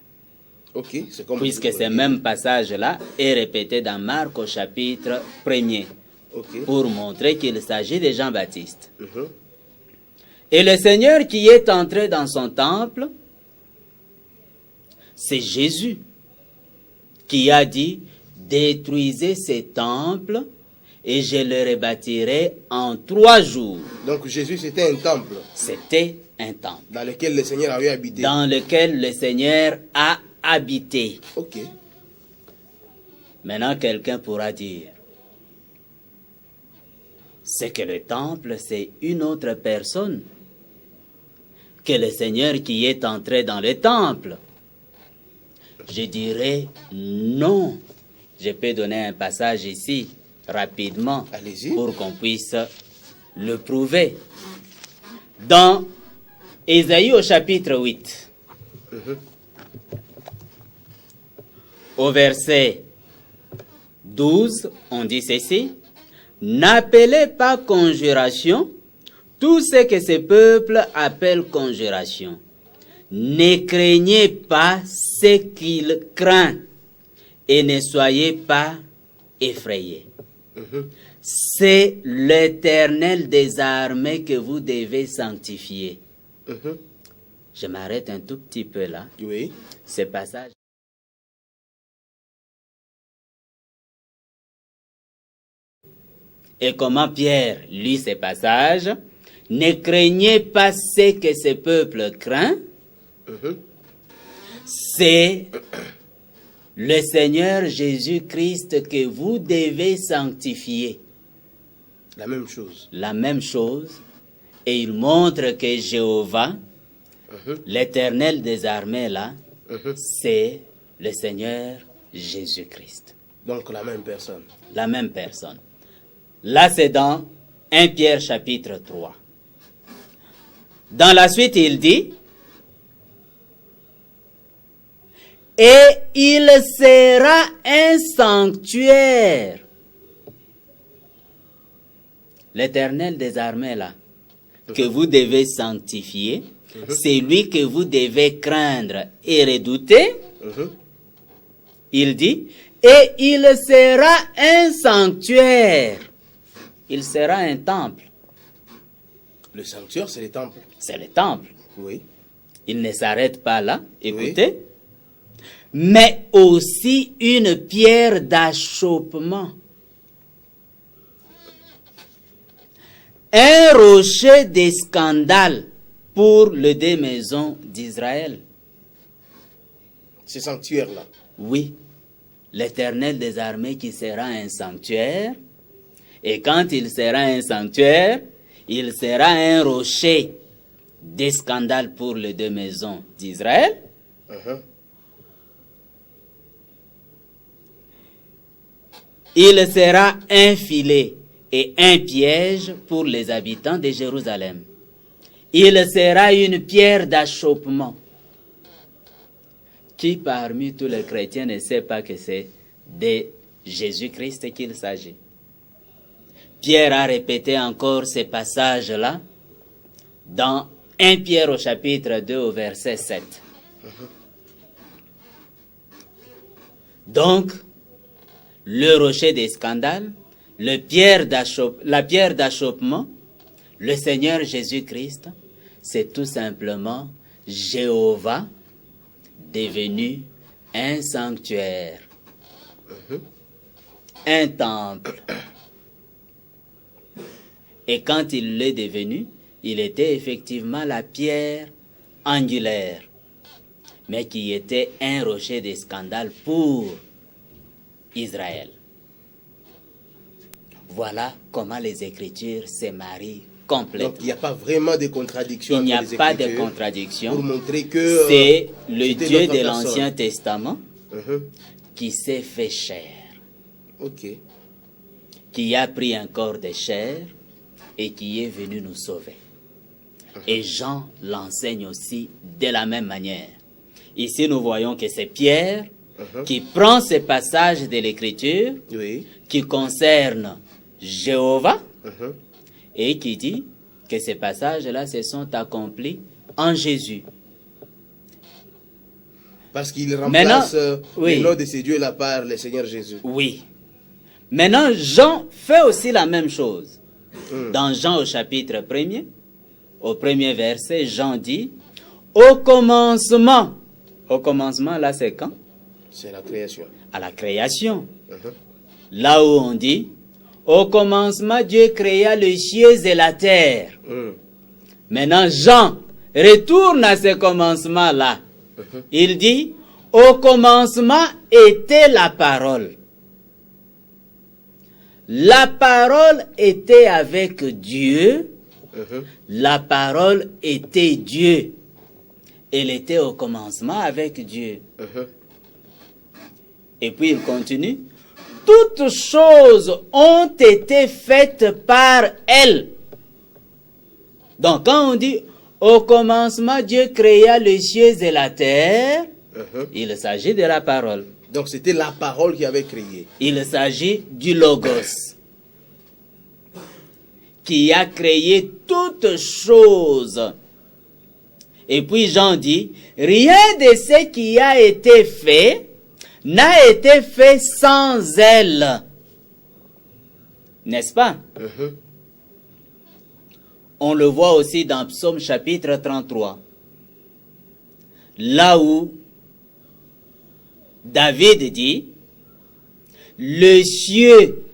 Ok, c'est comme... Puisque ce même passage-là est répété dans Marc au chapitre 1er, Ok. pour montrer qu'il s'agit de Jean-Baptiste. Et le Seigneur qui est entré dans son temple, c'est Jésus qui a dit, détruisez ces temples et je le rebâtirai en 3 jours. Donc Jésus, c'était un temple C'était un temple dans lequel le Seigneur avait habité. dans lequel le Seigneur a habité. Ok. Maintenant, quelqu'un pourra dire, c'est que le temple, c'est une autre personne que le Seigneur qui est entré dans le temple. Je dirais non. Je peux donner un passage ici, rapidement, Allez-y. pour qu'on puisse le prouver. Dans Ésaïe au chapitre 8, au verset 12, on dit ceci, « N'appelez pas conjuration tout ce que ce peuple appelle conjuration. Ne craignez pas ce qu'il craint et ne soyez pas effrayés. C'est l'Éternel des armées que vous devez sanctifier. » Je m'arrête un tout petit peu là. Oui. Ce passage. Et comment Pierre lit ces passages? Ne craignez pas ce que ce peuple craint. C'est le Seigneur Jésus-Christ que vous devez sanctifier. La même chose. La même chose. Et il montre que Jéhovah, l'Éternel des armées là, c'est le Seigneur Jésus-Christ. Donc la même personne. La même personne. Là, c'est dans 1 Pierre chapitre 3. Dans la suite, il dit, « Et il sera un sanctuaire. » L'Éternel des armées, là, que vous devez sanctifier, c'est lui que vous devez craindre et redouter. Il dit, « Et il sera un sanctuaire. » Il sera un temple. Le sanctuaire, c'est le temple. C'est le temple. Oui. Il ne s'arrête pas là, écoutez. Mais aussi une pierre d'achoppement. Un rocher de scandale pour les 2 maisons d'Israël. Ce sanctuaire-là. Oui, l'Éternel des armées qui sera un sanctuaire. Et quand il sera un sanctuaire, il sera un rocher de scandale pour les 2 maisons d'Israël. Il sera un filet et un piège pour les habitants de Jérusalem. Il sera une pierre d'achoppement. Qui parmi tous les chrétiens ne sait pas que c'est de Jésus-Christ qu'il s'agit? Pierre a répété encore ces passages-là dans 1 Pierre au chapitre 2 au verset 7. Donc, le rocher des scandales, la pierre d'achoppement, le Seigneur Jésus-Christ, c'est tout simplement Jéhovah devenu un sanctuaire, un temple. Et quand il l'est devenu, il était effectivement la pierre angulaire, mais qui était un rocher de scandale pour Israël. Voilà comment les Écritures se marient complètement. Donc il n'y a pas vraiment de contradiction. Il n'y a pas de contradiction. Pour montrer que c'est le Dieu de l'Ancien Testament qui s'est fait chair. Ok. Qui a pris un corps de chair et qui est venu nous sauver. Et Jean l'enseigne aussi de la même manière. Ici, nous voyons que c'est Pierre qui prend ces passages de l'Écriture qui concernent Jéhovah et qui dit que ces passages-là se sont accomplis en Jésus. Parce qu'il remplace le nom de ces dieux-là par le Seigneur Jésus. Oui. Maintenant, Jean fait aussi la même chose. Dans Jean au chapitre 1er, au premier verset, Jean dit, au commencement là c'est quand? C'est la création. À la création. Là où on dit, au commencement Dieu créa les cieux et la terre. Maintenant Jean retourne à ce commencement-là. Il dit, au commencement était la parole. La parole était avec Dieu. La parole était Dieu. Elle était au commencement avec Dieu. Et puis il continue. Toutes choses ont été faites par elle. Donc quand on dit au commencement Dieu créa les cieux et la terre, il s'agit de la parole. Donc c'était la parole qui avait créé. Il s'agit du Logos, qui a créé toutes choses. Et puis Jean dit, rien de ce qui a été fait n'a été fait sans elle. N'est-ce pas? On le voit aussi dans Psaume chapitre 33. Là où David dit, le cieux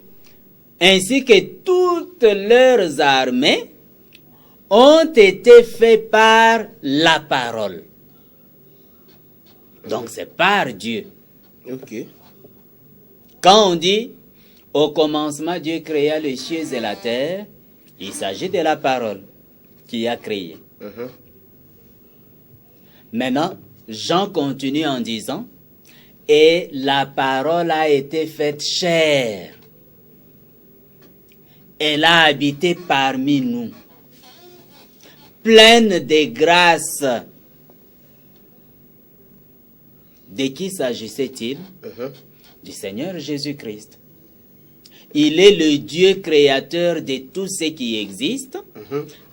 ainsi que toutes leurs armées ont été faits par la parole. Donc c'est par Dieu. Quand on dit au commencement Dieu créa les cieux et la terre, il s'agit de la parole qui a créé. Maintenant, Jean continue en disant, et la parole a été faite chair. Elle a habité parmi nous, pleine de grâce. De qui s'agissait-il? Du Seigneur Jésus-Christ. Il est le Dieu créateur de tout ce qui existe,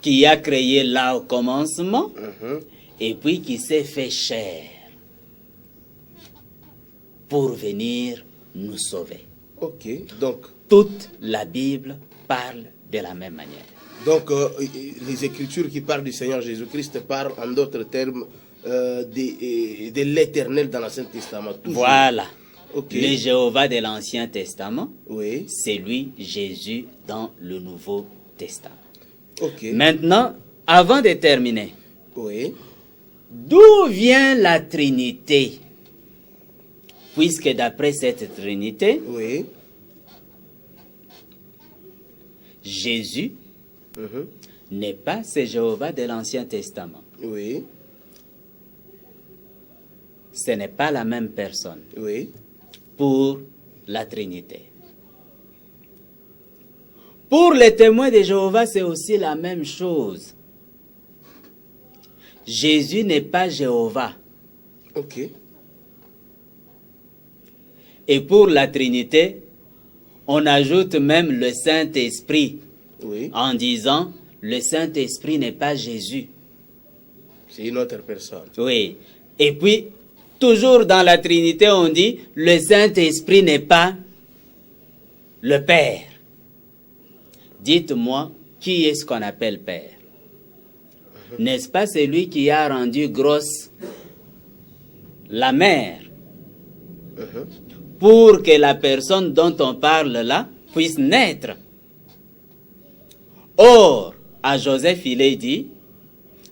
qui a créé là au commencement, et puis qui s'est fait chair pour venir nous sauver. Ok, donc toute la Bible parle de la même manière. Donc les Écritures qui parlent du Seigneur Jésus-Christ parlent en d'autres termes de l'Éternel dans l'Ancien Testament. Toujours. Voilà. Okay. Le Jéhovah de l'Ancien Testament, c'est lui, Jésus, dans le Nouveau Testament. Maintenant, avant de terminer, d'où vient la Trinité? Puisque d'après cette Trinité, Jésus n'est pas ce Jéhovah de l'Ancien Testament. Ce n'est pas la même personne. Pour la Trinité. Pour les témoins de Jéhovah, c'est aussi la même chose. Jésus n'est pas Jéhovah. Et pour la Trinité, on ajoute même le Saint-Esprit en disant le Saint-Esprit n'est pas Jésus. C'est une autre personne. Oui. Et puis, toujours dans la Trinité, on dit le Saint-Esprit n'est pas le Père. Dites-moi, qui est-ce qu'on appelle Père? N'est-ce pas celui qui a rendu grosse la mère pour que la personne dont on parle là puisse naître? Or, à Joseph, il est dit,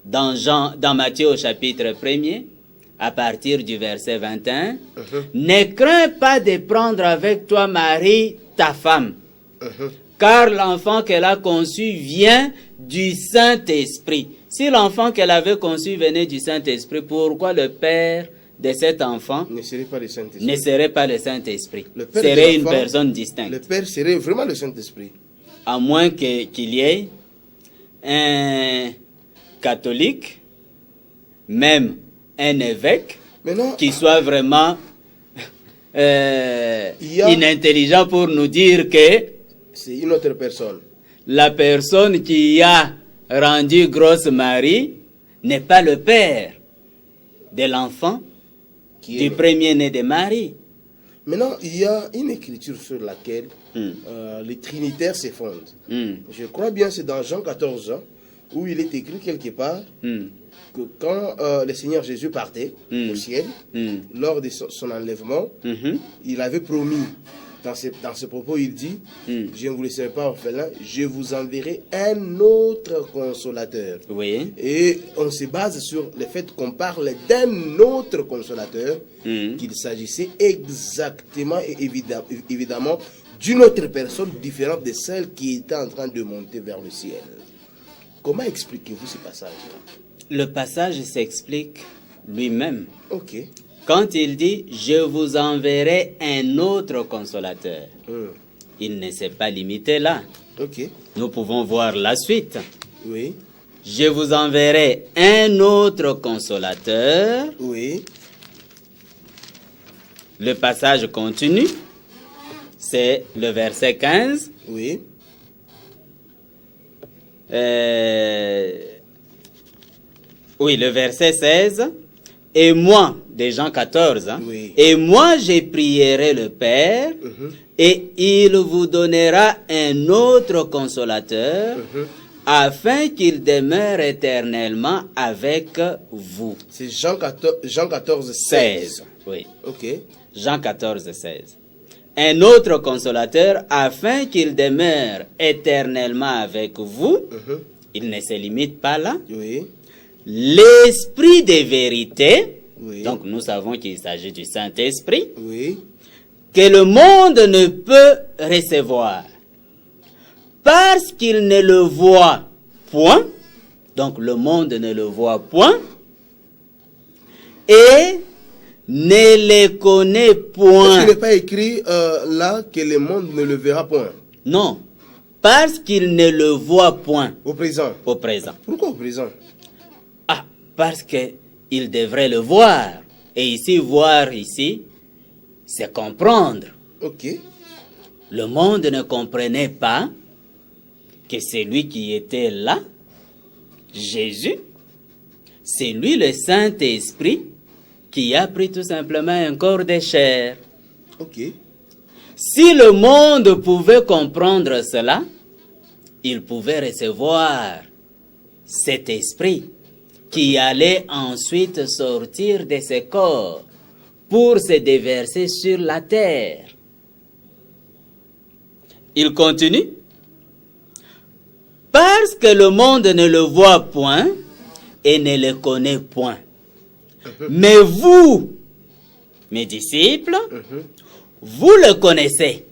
dans Matthieu au chapitre 1er, à partir du verset 21, ne crains pas de prendre avec toi Marie, ta femme, car l'enfant qu'elle a conçu vient du Saint-Esprit. Si l'enfant qu'elle avait conçu venait du Saint-Esprit, pourquoi le père de cet enfant ne serait pas le Saint-Esprit? Ne serait pas le Saint-Esprit. Le père Serait de une l'enfant, personne distincte. Le père serait vraiment le Saint-Esprit. À moins qu'il y ait un catholique, même un évêque, Maintenant, qui soit vraiment inintelligent pour nous dire que c'est une autre personne. la personne qui a rendu grosse Marie n'est pas le père de l'enfant du premier-né de Marie. Maintenant, il y a une écriture sur laquelle les trinitaires se fondent. Je crois bien c'est dans Jean 14, hein, où il est écrit quelque part que quand le Seigneur Jésus partait au ciel, lors de son enlèvement, il avait promis, dans ce propos, il dit, je ne vous laisserai pas orphelin, je vous enverrai un autre consolateur. Oui. Et on se base sur le fait qu'on parle d'un autre consolateur, qu'il s'agissait exactement et évidemment d'une autre personne différente de celle qui était en train de monter vers le ciel. Comment expliquez-vous ce passage-là? Le passage s'explique lui-même. Ok. Quand il dit « Je vous enverrai un autre consolateur », il ne s'est pas limité là. Ok. Nous pouvons voir la suite. Oui. « Je vous enverrai un autre consolateur ». Oui. Le passage continue. C'est le verset 15. Oui. Oui, le verset 16. Et moi, de Jean 14, hein, Oui. et moi je prierai le Père, et il vous donnera un autre consolateur, afin qu'il demeure éternellement avec vous. C'est Jean 14, 16. Oui. Ok. Jean 14, 16. Un autre consolateur, afin qu'il demeure éternellement avec vous. Il ne se limite pas là. Oui. L'esprit de vérité, Oui. donc nous savons qu'il s'agit du Saint-Esprit, Oui. que le monde ne peut recevoir, parce qu'il ne le voit point, donc le monde ne le voit point, et ne le connaît Est-ce point. qu'il n'est pas écrit là que le monde ne le verra point? Non, parce qu'il ne le voit point Au présent. au présent. Pourquoi au présent? Ah, parce qu'il devrait le voir. Et ici, voir ici, c'est comprendre. Ok. Le monde ne comprenait pas que celui qui était là, Jésus, c'est lui le Saint-Esprit qui a pris tout simplement un corps de chair. Ok. Si le monde pouvait comprendre cela, il pouvait recevoir cet esprit qui allait ensuite sortir de ce corps pour se déverser sur la terre. Il continue. Parce que le monde ne le voit point et ne le connaît point. Mais vous, mes disciples, vous le connaissez.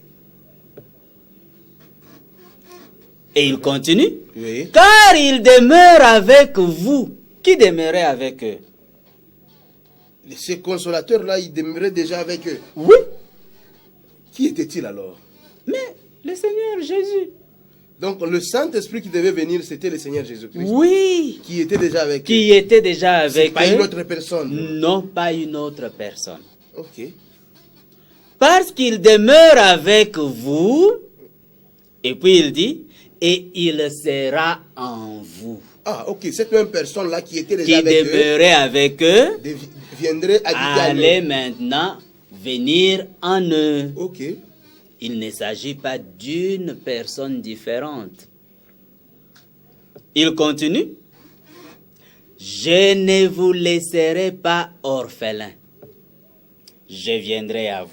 Et il continue. Oui. Car il demeure avec vous. Qui demeurait avec eux? Ces consolateurs-là, ils demeuraient déjà avec eux. Oui. Qui était-il alors? Mais le Seigneur Jésus. Donc le Saint-Esprit qui devait venir, c'était le Seigneur Jésus-Christ. Oui. Qui était déjà avec eux. Qui était déjà avec Pas eux. une autre personne. Non, pas une autre personne. Ok. Parce qu'il demeure avec vous. Et puis il dit, et il sera en vous. Ah, ok. Cette même personne-là qui était déjà Qui avec eux, demeurait avec eux, viendrait habiter allait en eux. maintenant venir en eux. Ok. Il ne s'agit pas d'une personne différente. Il continue. Je ne vous laisserai pas orphelins. Je viendrai à vous.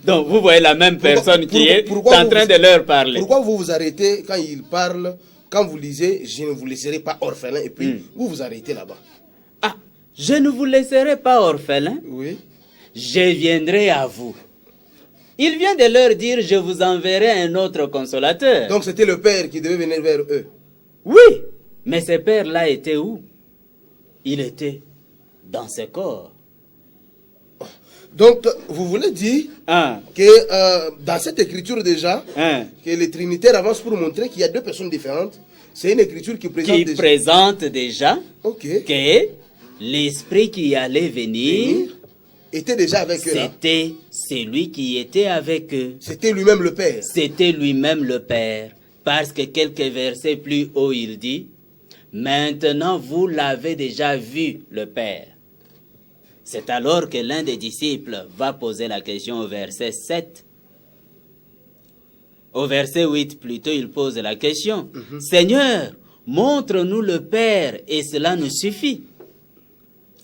Donc vous voyez la même personne qui est en train de leur parler. Pourquoi vous vous arrêtez quand il parle, quand vous lisez, je ne vous laisserai pas orphelin, et puis vous vous arrêtez là-bas? Ah, je ne vous laisserai pas orphelins. Oui. Je viendrai à vous. Il vient de leur dire, je vous enverrai un autre consolateur. Donc c'était le Père qui devait venir vers eux. Oui, mais ce Père-là était où? Il était dans ce corps. Donc, vous voulez dire que dans cette écriture déjà, que les trinitaires avancent pour montrer qu'il y a deux personnes différentes. C'est une écriture qui présente déjà que l'esprit qui allait venir était déjà avec eux. C'était celui qui était avec eux. C'était lui-même le Père. C'était lui-même le Père. Parce que quelques versets plus haut, il dit, maintenant vous l'avez déjà vu, le Père. C'est alors que l'un des disciples va poser la question au verset 7. Au verset 8, plutôt, il pose la question. Seigneur, montre-nous le Père et cela nous suffit.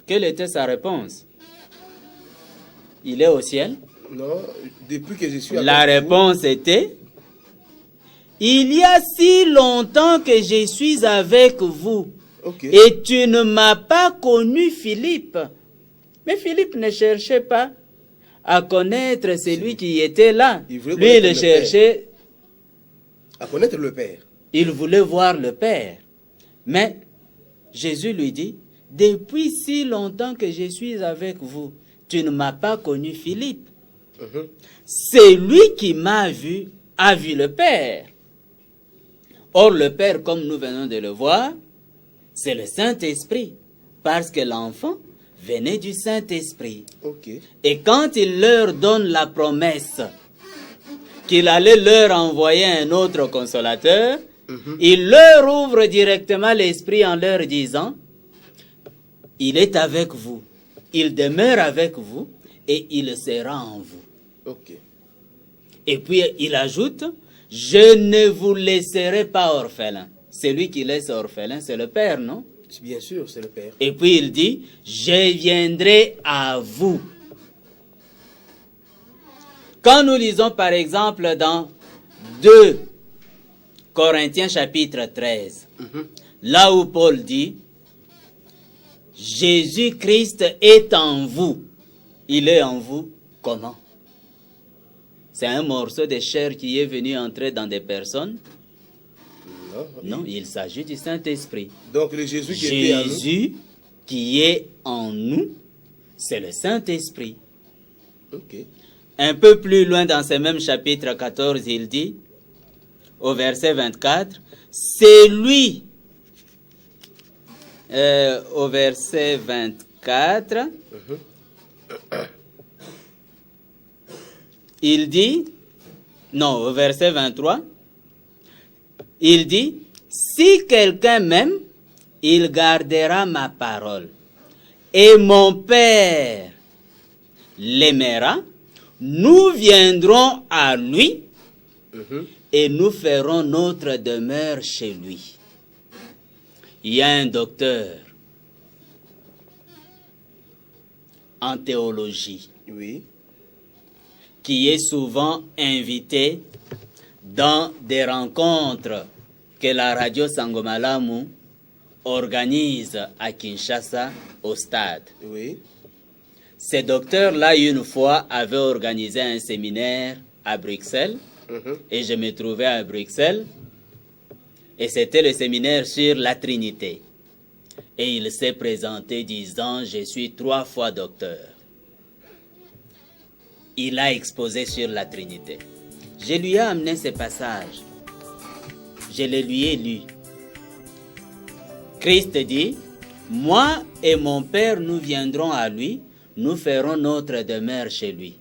Quelle était sa réponse? Il est au ciel? Non, depuis que je suis avec La réponse était, il y a si longtemps que je suis avec vous et tu ne m'as pas connu, Philippe. Mais Philippe ne cherchait pas à connaître celui qui était là. Lui, il cherchait à connaître le Père. Il voulait voir le Père. Mais Jésus lui dit, depuis si longtemps que je suis avec vous, tu ne m'as pas connu, Philippe. C'est lui qui m'a vu, a vu le Père. Or, le Père, comme nous venons de le voir, c'est le Saint-Esprit. Parce que l'enfant venait du Saint-Esprit. Et quand il leur donne la promesse qu'il allait leur envoyer un autre consolateur, il leur ouvre directement l'esprit en leur disant, il est avec vous, il demeure avec vous et il sera en vous. Et puis il ajoute, je ne vous laisserai pas orphelin. Celui qui laisse orphelin, c'est le Père, non? Bien sûr, c'est le Père. Et puis il dit, je viendrai à vous. Quand nous lisons par exemple dans 2 Corinthiens chapitre 13, là où Paul dit, Jésus-Christ est en vous. Il est en vous comment? C'est un morceau de chair qui est venu entrer dans des personnes? Non, il s'agit du Saint-Esprit. Donc le Jésus qui est en nous. Jésus qui est en nous, c'est le Saint-Esprit. Un peu plus loin dans ce même chapitre 14, il dit, au verset 24, c'est lui, au verset 24, il dit, non, au verset 23, il dit, si quelqu'un m'aime, il gardera ma parole. Et mon Père l'aimera, nous viendrons à lui et nous ferons notre demeure chez lui. Il y a un docteur en théologie qui est souvent invité dans des rencontres que la radio Sangomalamu organise à Kinshasa au stade. Ce docteur-là, une fois, avait organisé un séminaire à Bruxelles et je me trouvais à Bruxelles et c'était le séminaire sur la Trinité. Et il s'est présenté disant, je suis 3 fois docteur. Il a exposé sur la Trinité. Je lui ai amené ce passage. Je le lui ai lu. Christ dit, moi et mon Père, nous viendrons à lui, nous ferons notre demeure chez lui.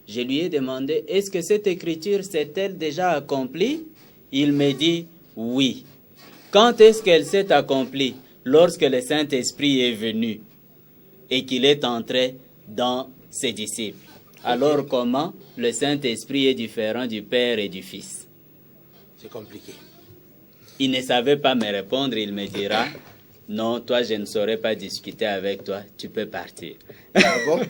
Je lui ai demandé, est-ce que cette écriture s'est-elle déjà accomplie? Il me dit, oui. Quand est-ce qu'elle s'est accomplie? Lorsque le Saint-Esprit est venu et qu'il est entré dans ses disciples. Alors comment le Saint-Esprit est différent du Père et du Fils? C'est compliqué. Il ne savait pas me répondre, il me dira, non, toi je ne saurais pas discuter avec toi, tu peux partir. Ah bon?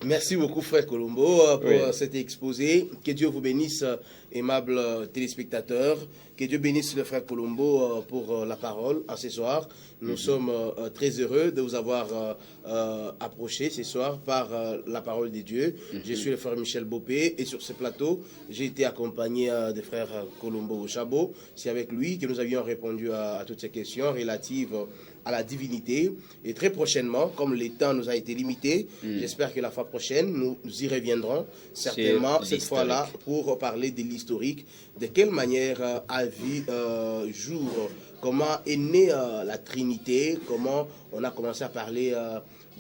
Merci beaucoup, frère Colombo, pour cet exposé. Que Dieu vous bénisse, aimables téléspectateurs. Que Dieu bénisse le frère Colombo pour la parole ce soir. Nous sommes très heureux de vous avoir approché ce soir par la parole de Dieu. Je suis le frère Michel Bopé et sur ce plateau, j'ai été accompagné des frères Colombo Chabot. C'est avec lui que nous avions répondu à toutes ces questions relatives à la divinité. Et très prochainement, comme le temps nous a été limité, j'espère que la fois prochaine, nous y reviendrons certainement cette fois-là pour parler de l'historique, de quelle manière a vu jour, comment est née la Trinité, comment on a commencé à parler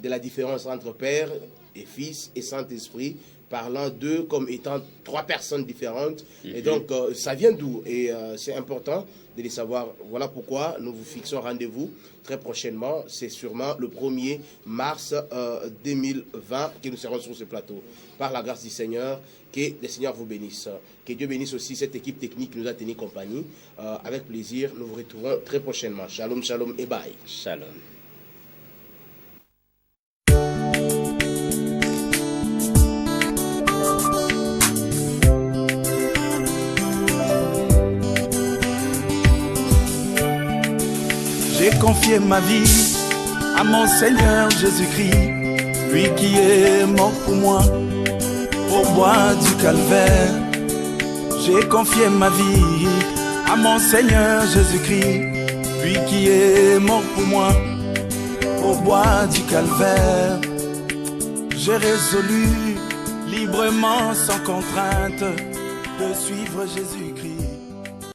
de la différence entre Père et Fils et Saint-Esprit, parlant d'eux comme étant trois personnes différentes. Et donc, ça vient d'où? Et c'est important de les savoir. Voilà pourquoi nous vous fixons rendez-vous très prochainement. C'est sûrement le 1er mars 2020 que nous serons sur ce plateau. Par la grâce du Seigneur, que le Seigneur vous bénisse. Que Dieu bénisse aussi cette équipe technique qui nous a tenu compagnie. Avec plaisir, nous vous retrouvons très prochainement. Shalom, shalom et bye. Shalom. J'ai confié ma vie à mon Seigneur Jésus-Christ, lui qui est mort pour moi au bois du calvaire. J'ai confié ma vie à mon Seigneur Jésus-Christ, lui qui est mort pour moi au bois du calvaire. J'ai résolu librement, sans contrainte, de suivre Jésus.